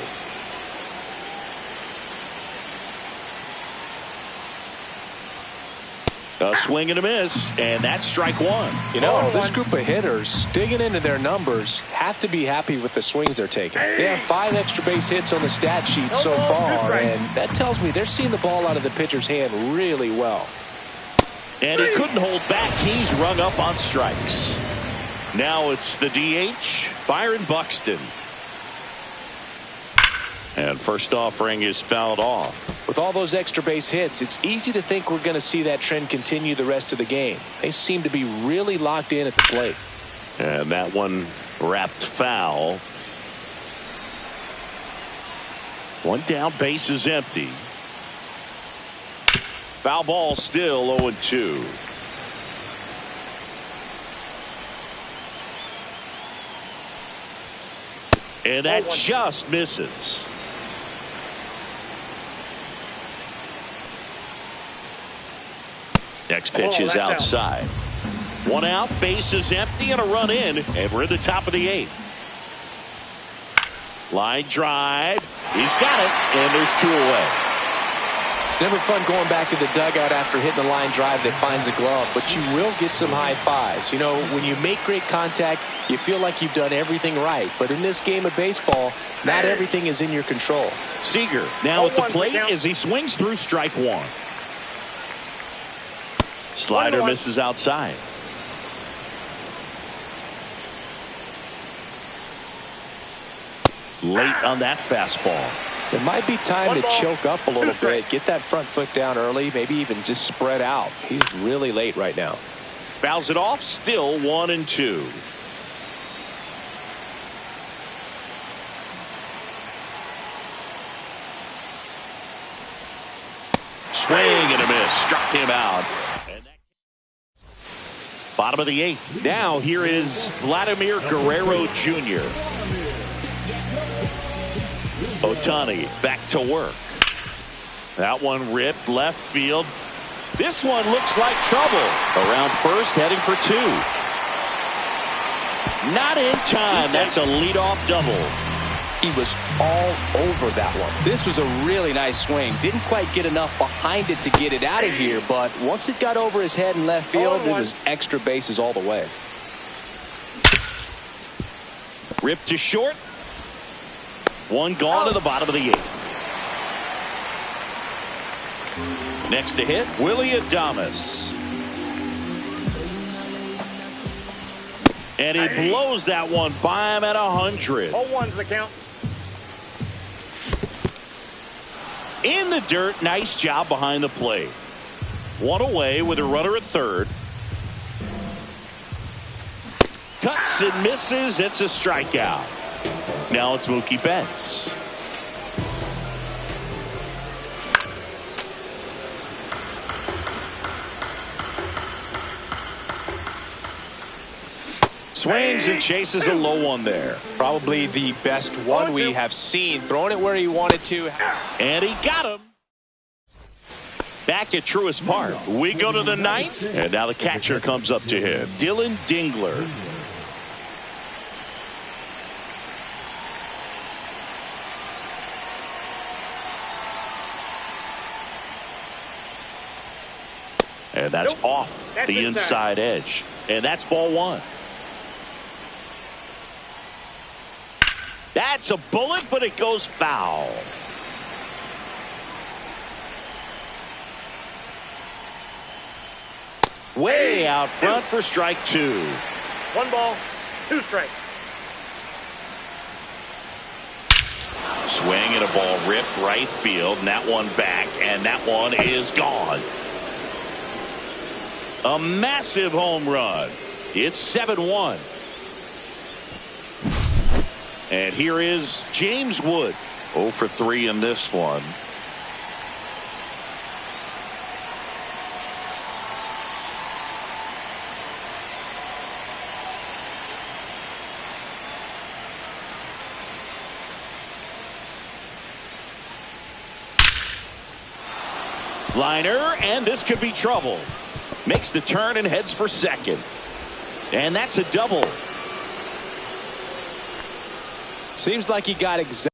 A swing and a miss, and that's strike 1. You know, this group of hitters digging into their numbers have to be happy with the swings they're taking. They have 5 extra base hits on the stat sheet so far, and that tells me they're seeing the ball out of the pitcher's hand really well. And he couldn't hold back. He's rung up on strikes. Now it's the DH, Byron Buxton. And first offering is fouled off. With all those extra base hits, it's easy to think we're going to see that trend continue the rest of the game. They seem to be really locked in at the plate. And that one wrapped foul. 1 down, base is empty. Foul ball, still 0-2. And that just misses. Next pitch is outside. One out, base is empty, and a run in, and we're in the top of the 8th. Line drive. He's got it, and there's 2 away. It's never fun going back to the dugout after hitting a line drive that finds a glove, but you will get some high fives. You know, when you make great contact, you feel like you've done everything right. But in this game of baseball, not everything is in your control. Seager now at the plate as he swings through strike 1. Slider misses outside. Late on that fastball. It might be time to choke up a little bit, get that front foot down early, maybe even just spread out. He's really late right now. Fouls it off, still 1-2. Swing and a miss, struck him out. Bottom of the 8th. Now here is Vladimir Guerrero Jr. Ohtani back to work. That one ripped left field. This one looks like trouble. Around first, heading for 2. Not in time. That's a leadoff double. He was all over that one. This was a really nice swing. Didn't quite get enough behind it to get it out of here, but once it got over his head in left field, it was extra bases all the way. Ripped to short. One gone to the bottom of the 8th. Next to hit, Willy Adames. And he blows that one by him at 100. 0-1's the count. In the dirt, nice job behind the plate. One away with a runner at third. Cuts and misses. It's a strikeout. Now it's Mookie Betts. Swings and chases a low one there. Probably the best one we have seen. Throwing it where he wanted to. And he got him. Back at Truist Park. We go to the 9th. And now the catcher comes up to him. Dylan Dingler. And that's off the inside edge. And that's ball 1. That's a bullet, but it goes foul. Way out front for strike 2. 1 ball, 2 strikes. Swing and a ball ripped right field, and that one back, and that one is gone. A massive home run. It's 7-1. And here is James Wood. 0 for 3 in this one. Liner, and this could be trouble. Makes the turn and heads for second. And that's a double. Seems like he got exactly.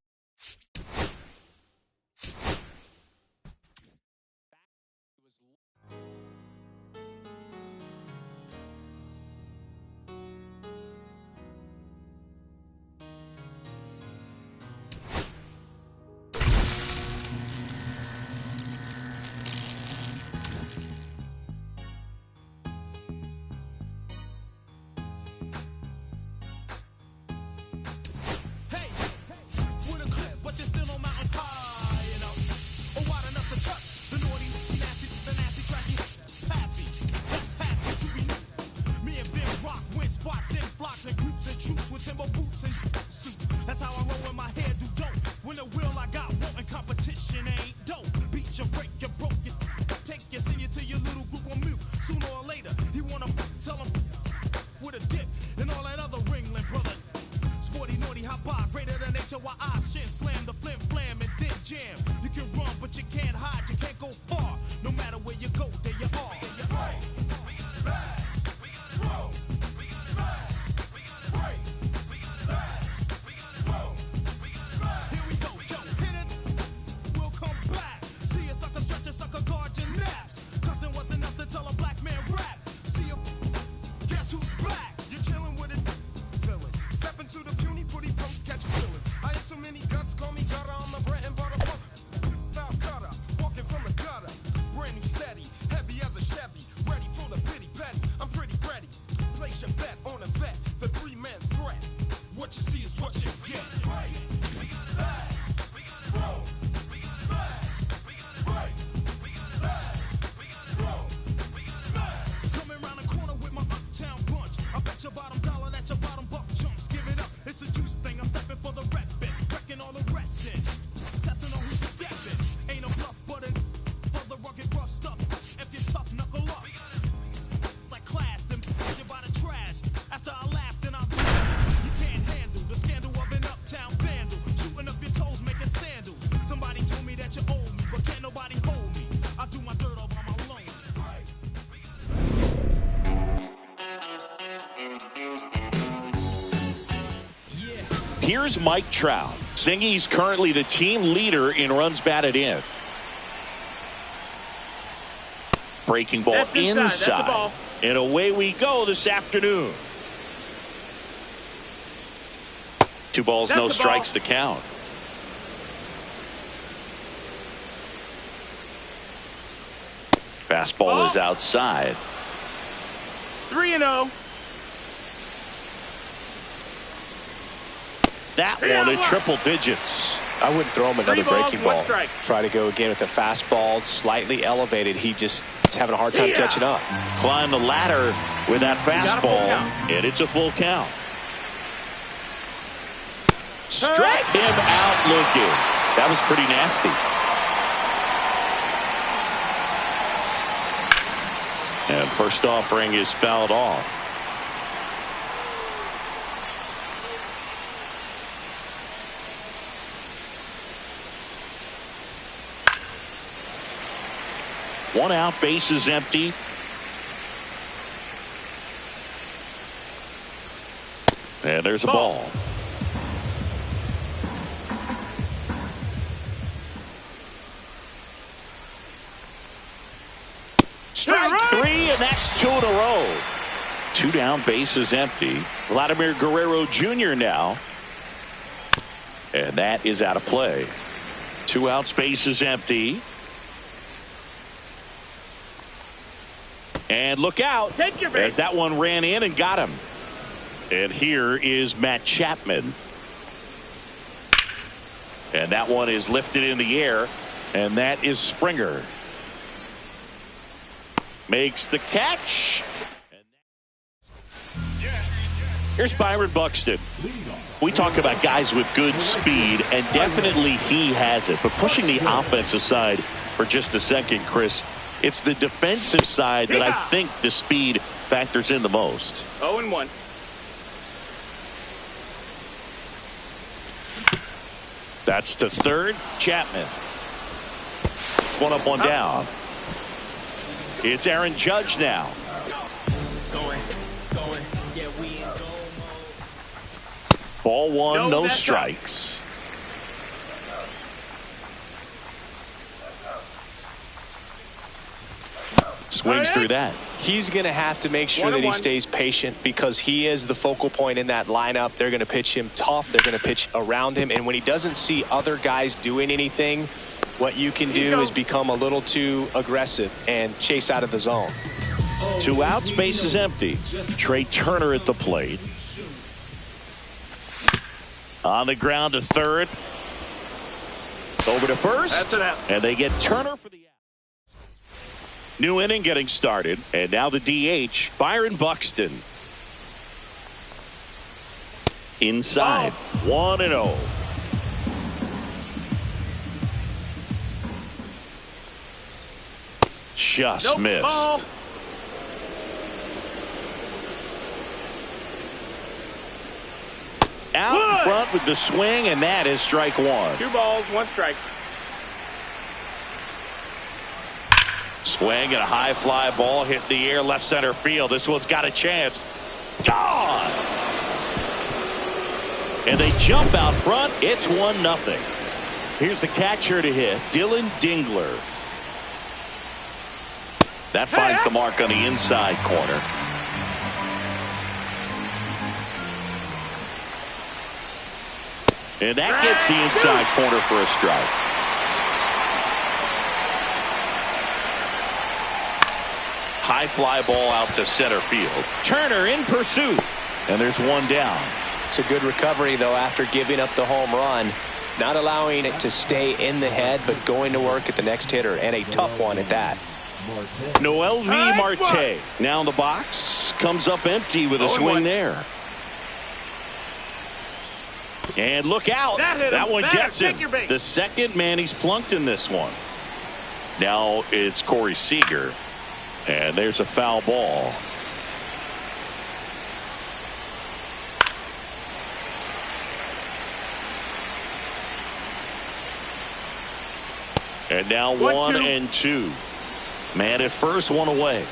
Here's Mike Trout. Singy's currently the team leader in runs batted in. Breaking ball That's inside. That's a inside. ball. And away we go this afternoon. 2 balls, That's no the strikes ball. to count. Fastball Ball. is outside. 3-0. That Yeah, one at what? triple digits. I wouldn't throw him another 3 balls, breaking 1 ball. strike. Try to go again with the fastball, slightly elevated. He just is having a hard time Yeah. catching up. Climb the ladder with that got a full fastball, count. and it's a full count. Struck him out looking. That was pretty nasty. And first offering is fouled off. One out, base is empty. And there's a ball. Strike 3, and that's 2 in a row. 2 down, base is empty. Vladimir Guerrero Jr. now. And that is out of play. 2 outs, base is empty. And look out. Take your base. As that one ran in and got him. And here is Matt Chapman. And that one is lifted in the air. And that is Springer. Makes the catch. Here's Byron Buxton. We talk about guys with good speed, and definitely he has it. But pushing the offense aside for just a second, Chris, it's the defensive side that I think the speed factors in the most. 0-1. That's to third. Chapman. One up, one down. It's Aaron Judge now. Ball 1, no strikes. Swings through that. He's going to have to make sure that he 1-1. stays patient because he is the focal point in that lineup. They're going to pitch him tough. They're going to pitch around him. And when he doesn't see other guys doing anything, what you can do is become a little too aggressive and chase out of the zone. 2 outs, base is empty. Trey Turner at the plate. On the ground to third. Over to first. That's an out. And they get Turner for the out. New inning getting started. And now the DH, Byron Buxton. Inside. 1-0. Just missed. Ball. Out in front with the swing, and that is strike 1. 2 balls, 1 strike. Swing and a high fly ball hit the air left center field. This one's got a chance. Gone! And they jump out front. It's 1-0. Here's the catcher to hit, Dylan Dingler. That finds the mark on the inside corner. And that gets the inside corner for a strike. High fly ball out to center field. Turner in pursuit. And there's 1 down. It's a good recovery, though, after giving up the home run. Not allowing it to stay in the head, but going to work at the next hitter, and a tough one at that. Noel V. Marte now in the box. Comes up empty with a swing there. And look out. That one gets him. The second man he's plunked in this one. Now it's Corey Seager. And there's a foul ball. And now 1-2. Man at first, 1 away.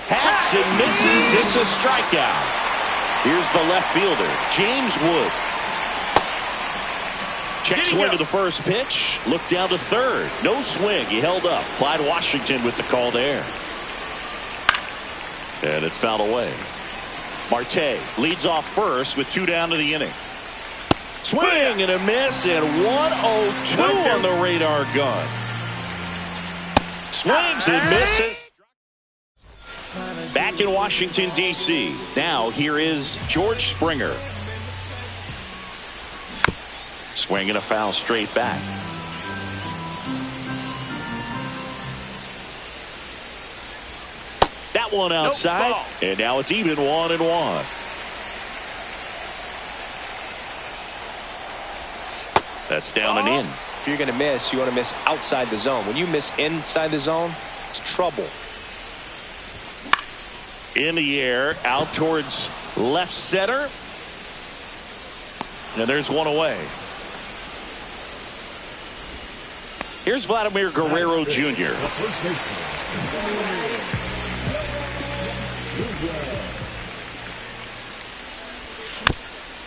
Hacks and misses. It's a strikeout. Here's the left fielder, James Wood. Check swing to the first pitch. Look down to third. No swing. He held up. Clyde Washington with the call there. And it's fouled away. Marte leads off first with 2 down to the inning. Swing and a miss, and 102 on the radar gun. Swings and misses. Back in Washington, D.C. Now here is George Springer. Swing and a foul straight back. That one outside, and now it's even 1-1. That's down and in. If you're going to miss, you want to miss outside the zone. When you miss inside the zone, it's trouble. In the air, out towards left center. And there's one away. Here's Vladimir Guerrero Jr.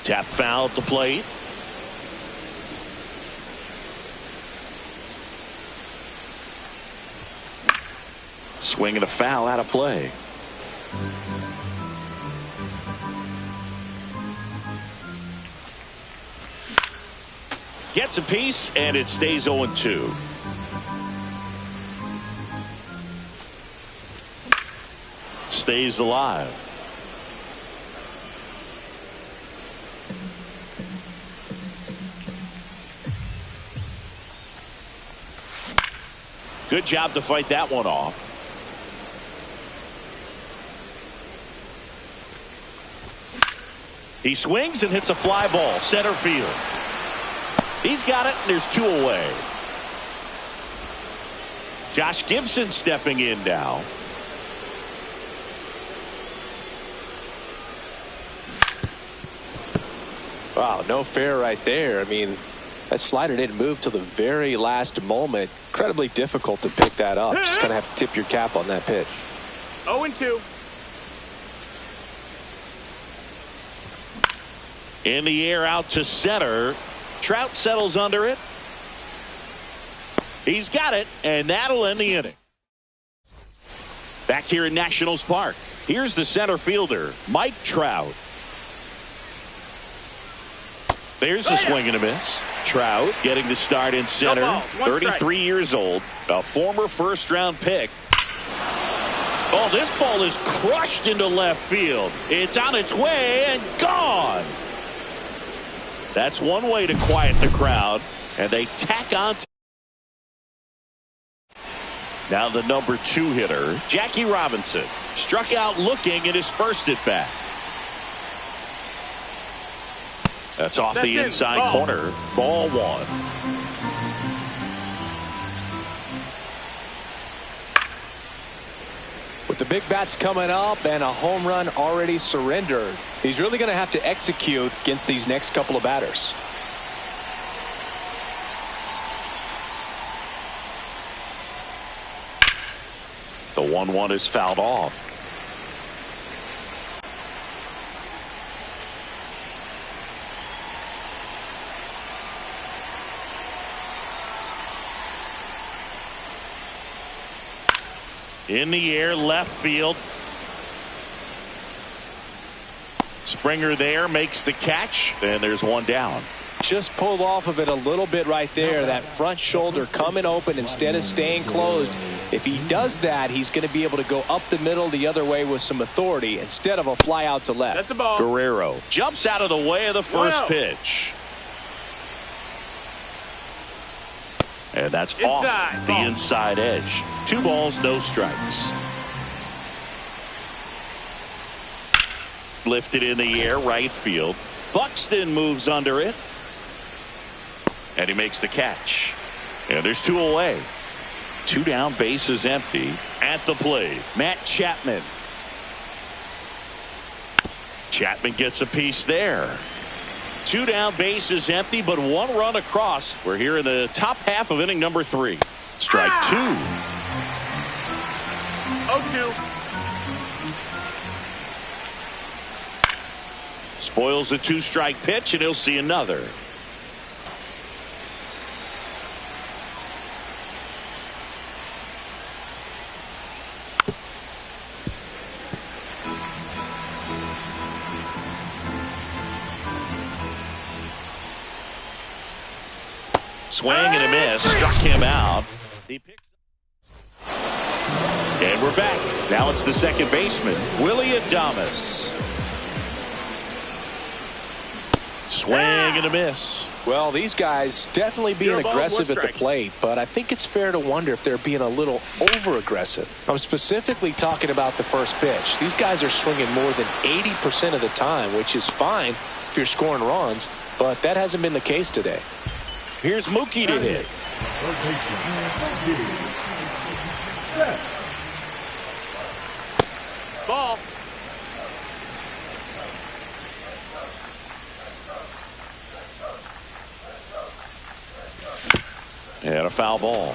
Tap foul at the plate. Swing and a foul out of play. Gets a piece, and it stays 0-2. Stays alive. Good job to fight that one off. He swings and hits a fly ball, center field. He's got it, and there's 2 away. Josh Gibson stepping in now. Wow, no fair right there. I mean, that slider didn't move till the very last moment. Incredibly difficult to pick that up. Just kind of have to tip your cap on that pitch. 0-2. In the air out to center. Trout settles under it. He's got it, and that'll end the inning. Back here in Nationals Park, here's the center fielder, Mike Trout. There's the swing and a miss. Trout getting the start in center. 33 years old, a former first-round pick. Oh, this ball is crushed into left field. It's on its way and gone. That's one way to quiet the crowd, and they tack on. Now the number 2 hitter, Jackie Robinson, struck out looking at his first at bat. That's off the inside corner. Ball 1. With the big bats coming up and a home run already surrendered, he's really going to have to execute against these next couple of batters. The 1-1 is fouled off. In the air, left field. Springer there makes the catch, and there's one down. Just pulled off of it a little bit right there. That front shoulder coming open instead of staying closed. If he does that, he's going to be able to go up the middle the other way with some authority instead of a fly out to left. That's the ball. Guerrero jumps out of the way of the first pitch. And that's off the inside edge. 2 balls, no strikes. Lifted in the air, right field. Buxton moves under it. And he makes the catch. And there's 2 away. 2 down, bases empty. At the plate, Matt Chapman. Chapman gets a piece there. 2 down, bases empty, but 1 run across. We're here in the top half of inning number 3. Strike 2. 0-2. Spoils the 2-strike pitch, and he'll see another. Swing and a miss. Struck him out. And we're back. Now it's the second baseman, Willy Adames. Swing and a miss. Well, these guys definitely being aggressive at the plate, but I think it's fair to wonder if they're being a little over-aggressive. I'm specifically talking about the first pitch. These guys are swinging more than 80% of the time, which is fine if you're scoring runs, but that hasn't been the case today. Here's Mookie to hit. Ball. And a foul ball.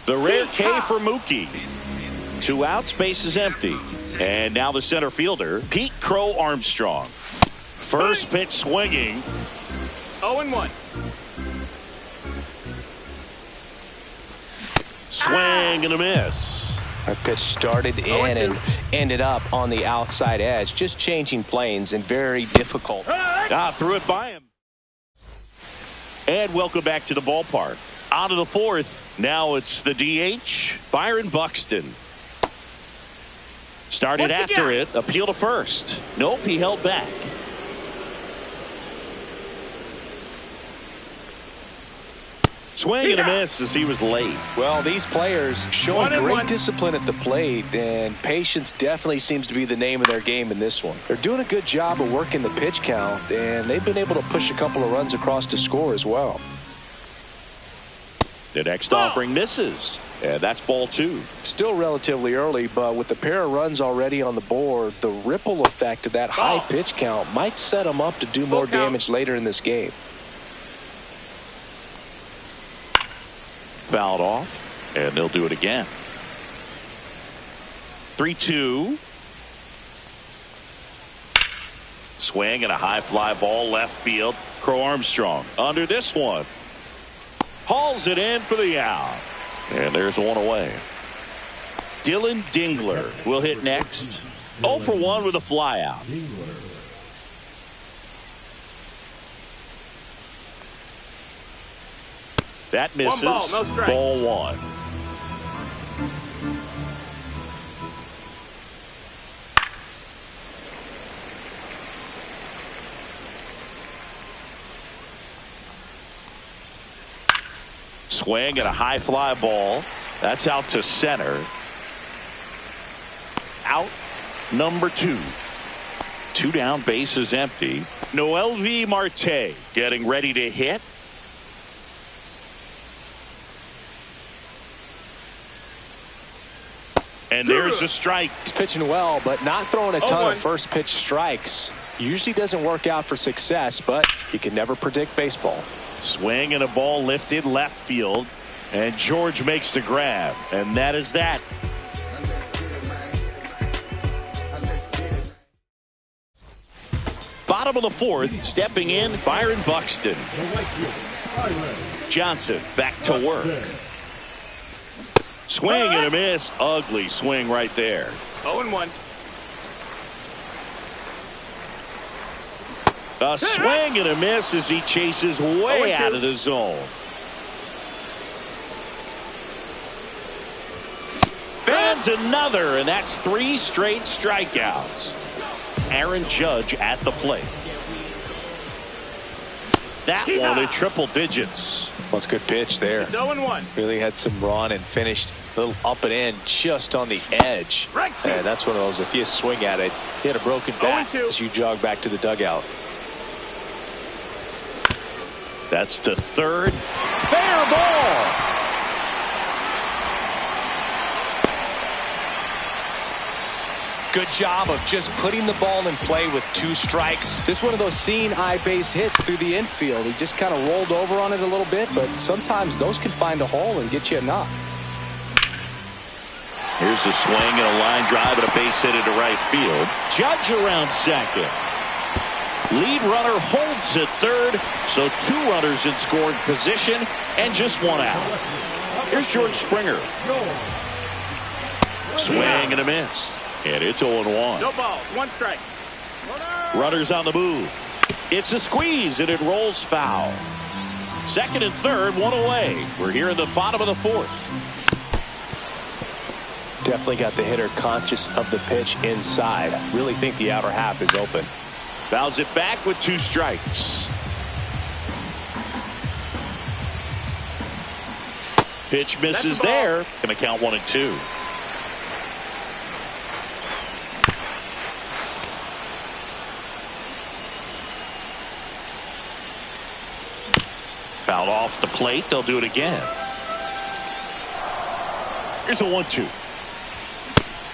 The rare K for Mookie. 2 outs, base is empty. And now the center fielder, Pete Crow Armstrong. First pitch swinging. 0-1. Swing and a miss. That pitch started in and ended up on the outside edge, just changing planes and very difficult. Threw it by him. And welcome back to the ballpark. On to the fourth. Now it's the DH, Byron Buxton. Started after it. Appeal to first. Nope, he held back. Swing and a miss as he was late. Well, these players showing great discipline at the plate, and patience definitely seems to be the name of their game in this one. They're doing a good job of working the pitch count, and they've been able to push a couple of runs across to score as well. The next offering misses, and that's ball 2. Still relatively early, but with the pair of runs already on the board, the ripple effect of that high pitch count might set them up to do more damage later in this game. Fouled off, and they'll do it again. 3-2. Swing and a high fly ball left field. Crow Armstrong under this one. Hauls it in for the out. And there's one away. Dylan Dingler will hit next. 0 for 1 with a fly out. That misses. 1 ball, no strikes. Ball 1. Swing and a high fly ball. That's out to center. Out number 2. 2 down, base is empty. Noelvi Marte getting ready to hit. And there's a strike. He's pitching well, but not throwing a ton of first pitch strikes. Usually doesn't work out for success, but you can never predict baseball. Swing and a ball lifted left field. And George makes the grab. And that is that. Bottom of the 4th, stepping in, Byron Buxton. Johnson back to work. Swing and a miss. Ugly swing right there. 0-1. A swing and a miss as he chases way out of the zone. Fans another, and that's 3 straight strikeouts. Aaron Judge at the plate. That one in triple digits. Well, it's a good pitch there. It's 0-1. Really had some run and finished a little up and in just on the edge. And that's one of those, if you swing at it, you had a broken bat as you jog back to the dugout. That's to third. Fair ball. Good job of just putting the ball in play with 2 strikes. Just one of those seeing eye base hits through the infield. He just kind of rolled over on it a little bit, but sometimes those can find a hole and get you a knock. Here's the swing and a line drive and a base hit into right field. Judge around second. Lead runner holds at third, so 2 runners in scoring position and just 1 out. Here's George Springer. Swing and a miss. And it's 0-1. No balls, 1 strike. Runners on the move. It's a squeeze and it rolls foul. Second and third, 1 away. We're here in the bottom of the 4th. Definitely got the hitter conscious of the pitch inside. Really think the outer half is open. Fouls it back with 2 strikes. Pitch misses there. Going to count 1-2. Fouled off the plate. They'll do it again. Here's a 1-2.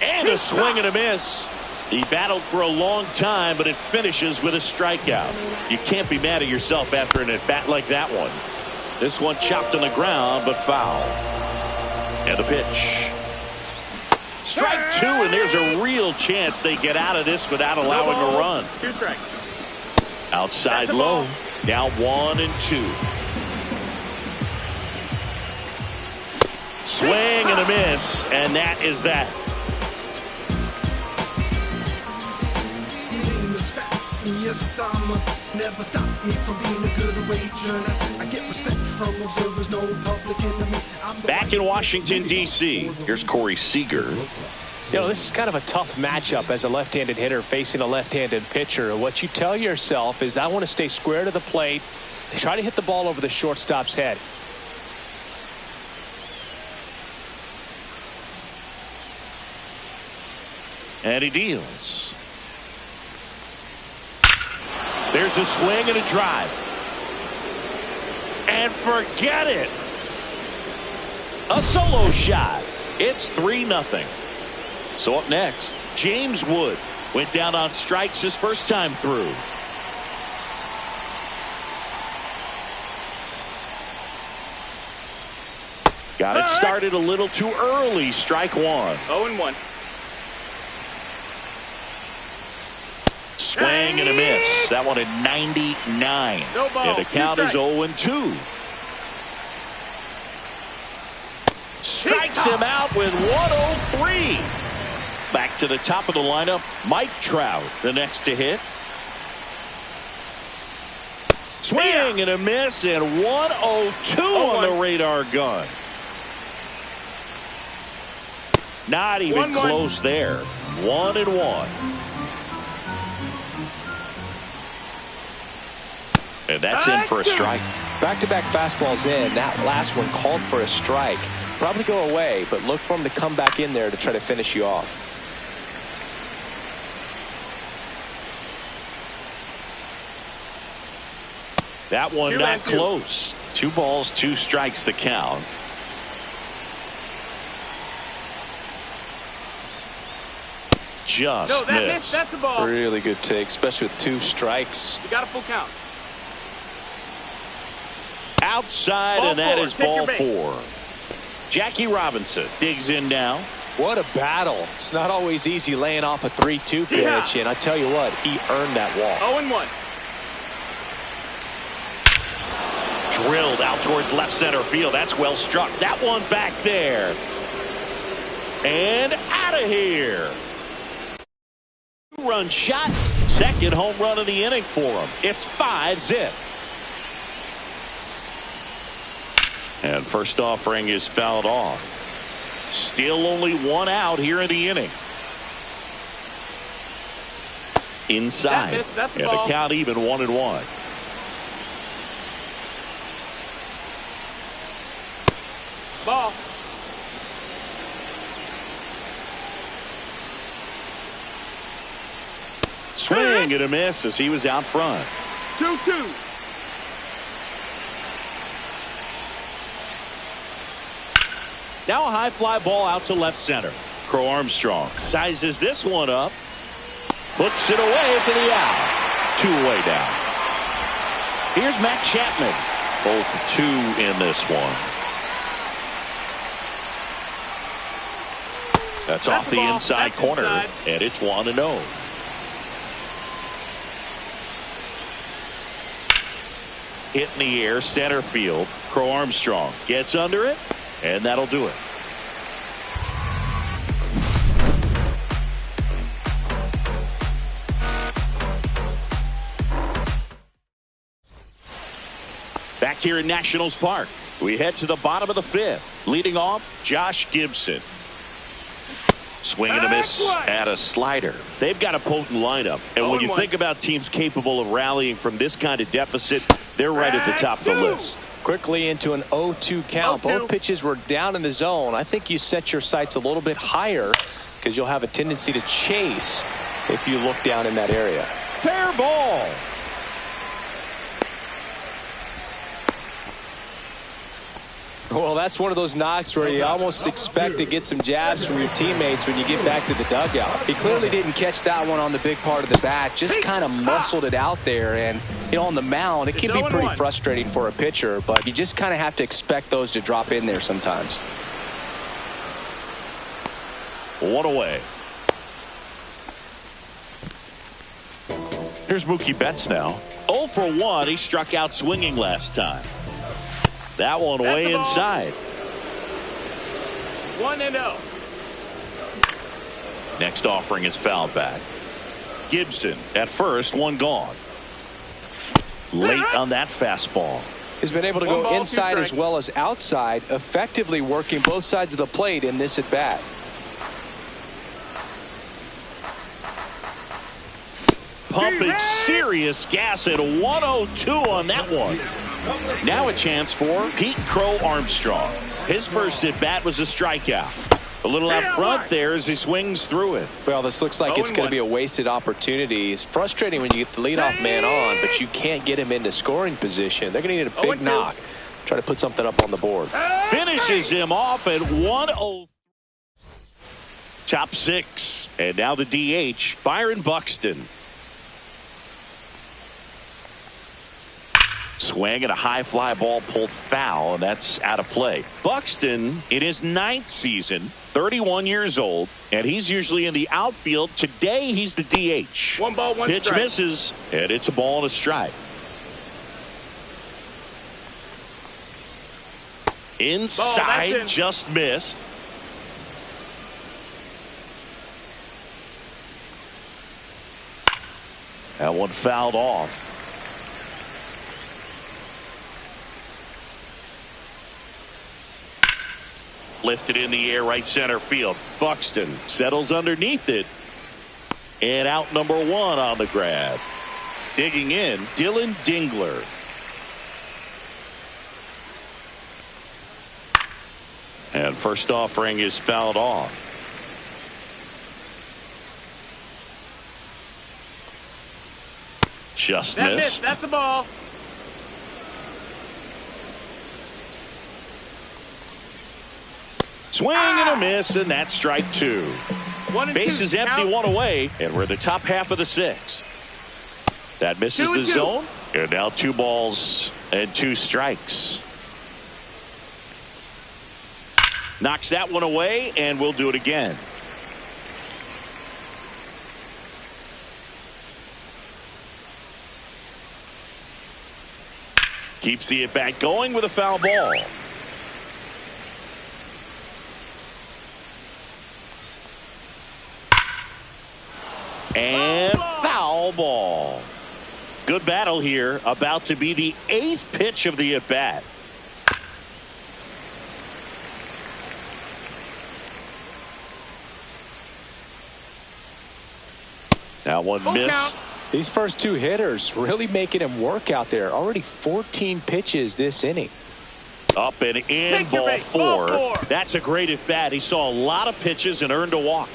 And a swing and a miss. He battled for a long time, but it finishes with a strikeout. You can't be mad at yourself after an at-bat like that one. This one chopped on the ground, but foul. And the pitch. Strike 2, and there's a real chance they get out of this without allowing a run. 2 strikes. Outside low. Now 1-2. Swing and a miss, and that is that. Yes, never stop me from being a good wager. I get respect from observers, no public enemy. Back in Washington, D.C., here's Corey Seager. You know, this is kind of a tough matchup as a left-handed hitter facing a left-handed pitcher. What you tell yourself is, I want to stay square to the plate, try to hit the ball over the shortstop's head. And he deals. There's a swing and a drive. And forget it. A solo shot. It's 3-0. So up next, James Wood went down on strikes his first time through. Got it started a little too early. Strike 1. 0-1. Swing and a miss. That one at 99. No ball. And the count is 0-2. Strikes him out with 103. Back to the top of the lineup, Mike Trout, the next to hit. Swing and a miss, and 102 on the radar gun. Not even close there. 1-1. And that's in for a strike. Back-to-back fastballs in. That last one called for a strike. Probably go away, but look for him to come back in there to try to finish you off. That one not close. 2 balls, 2 strikes the count. Just missed. That's a ball. Really good take, especially with 2 strikes. You got a full count. Outside, Ball and that 4. is Take ball your base. 4. Jackie Robinson digs in now. What a battle. It's not always easy laying off a 3-2 pitch, Yeah. and I tell you what, he earned that walk. 0-1. Drilled out towards left center field. That's well struck. That one back there. And out of here. 2-run shot. Second home run of the inning for him. It's 5-zip. And first offering is fouled off. Still only 1 out here in the inning. Inside. That's a and ball. the count even 1-1. Ball. Swing and a miss as he was out front. 2-2. Now a high fly ball out to left center. Crow Armstrong sizes this one up. Puts it away for the out. 2 away now. Here's Matt Chapman. 0 for 2 in this one. That's off the inside corner, and it's 1-0. Hit in the air, center field. Crow Armstrong gets under it, and that'll do it. Back here in Nationals Park, we head to the bottom of the 5th. Leading off, Josh Gibson. Swing and a miss at a slider. They've got a potent lineup. And when you think about teams capable of rallying from this kind of deficit, they're right at the top of the list. Quickly into an 0-2 count. Both pitches were down in the zone. I think you set your sights a little bit higher because you'll have a tendency to chase if you look down in that area. Fair ball. Well, that's one of those knocks where you almost expect to get some jabs from your teammates when you get back to the dugout. He clearly didn't catch that one on the big part of the bat. Just kind of muscled it out there. And, you know, on the mound, it can be pretty frustrating for a pitcher. But you just kind of have to expect those to drop in there sometimes. 1 away. Here's Mookie Betts now. 0 for 1. He struck out swinging last time. That one way inside. 1-0. Next offering is fouled back. Gibson at first, one gone. Late on that fastball. He's been able to go inside as well as outside, effectively working both sides of the plate in this at bat. Pumping serious gas at 102 on that one. Now a chance for Pete Crow Armstrong. His first at bat was a strikeout. A little out front there as he swings through it. Well, this looks like it's going to be a wasted opportunity. It's frustrating when you get the leadoff man on, but you can't get him into scoring position. They're going to need a big knock. Try to put something up on the board. Finishes him off at 1-0. Top 6. And now the DH, Byron Buxton. Swing and a high fly ball pulled foul, and that's out of play. Buxton in his 9th season, 31 years old, and he's usually in the outfield. Today he's the DH. 1 ball, 1 pitch strike. misses, and it's a ball and a strike. Inside, just missed. That one fouled off. Lifted in the air, right center field. Buxton settles underneath it. And out number 1 on the grab. Digging in, Dylan Dingler. And first offering is fouled off. Just missed. That's a ball. Swing and a miss, and that's strike 2. 1 and 2. Base is empty, Count. 1 away, and we're in the top half of the 6th. That misses the 2-2. zone, and now 2 balls and 2 strikes. Knocks that one away, and we'll do it again. Keeps the at-bat going with a foul ball. And foul ball. Good battle here. About to be the 8th pitch of the at-bat. That one missed. These first 2 hitters really making him work out there. Already 14 pitches this inning. Up and in, ball 4. That's a great at-bat. He saw a lot of pitches and earned a walk.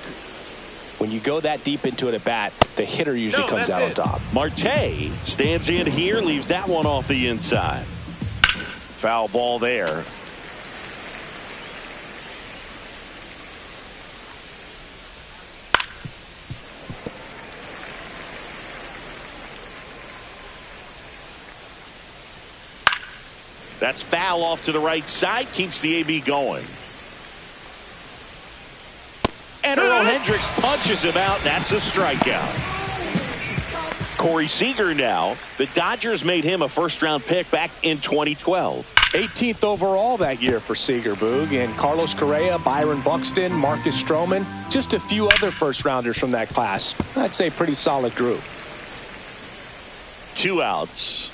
When you go that deep into an at-bat, the hitter usually comes out on top. Marte stands in here, leaves that one off the inside. Foul ball there. That's foul off to the right side. Keeps the AB going. And Earl Hendricks punches him out. That's a strikeout. Corey Seager now. The Dodgers made him a first-round pick back in 2012. 18th overall that year for Seager, Boog. And Carlos Correa, Byron Buxton, Marcus Stroman, just a few other first-rounders from that class. I'd say pretty solid group. 2 outs.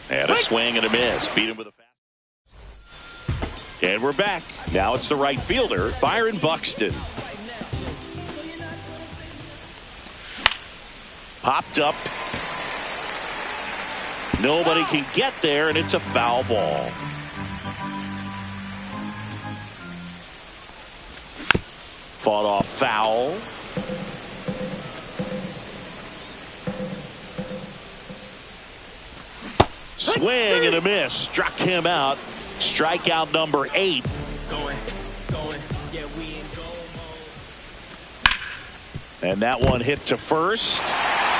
And a swing and a miss. Beat him with a fast. And we're back. Now it's the right fielder, Byron Buxton. Popped up. Nobody can get there, and it's a foul ball. Fought off foul. Swing and a miss. Struck him out. Strikeout number 8. And that one hit to first.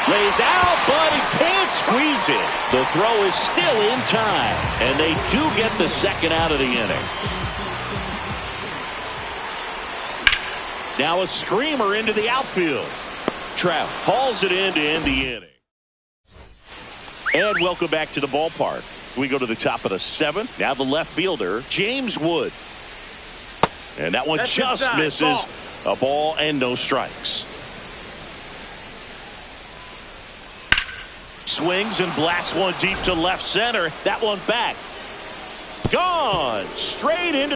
Lays out, but he can't squeeze it. The throw is still in time. And they do get the second out of the inning. Now a screamer into the outfield. Trout hauls it in to end the inning. And welcome back to the ballpark. We go to the top of the 7th. Now the left fielder, James Wood. And that one just misses. A ball and no strikes. Swings and blasts one deep to left center. That one back. Gone. Straight into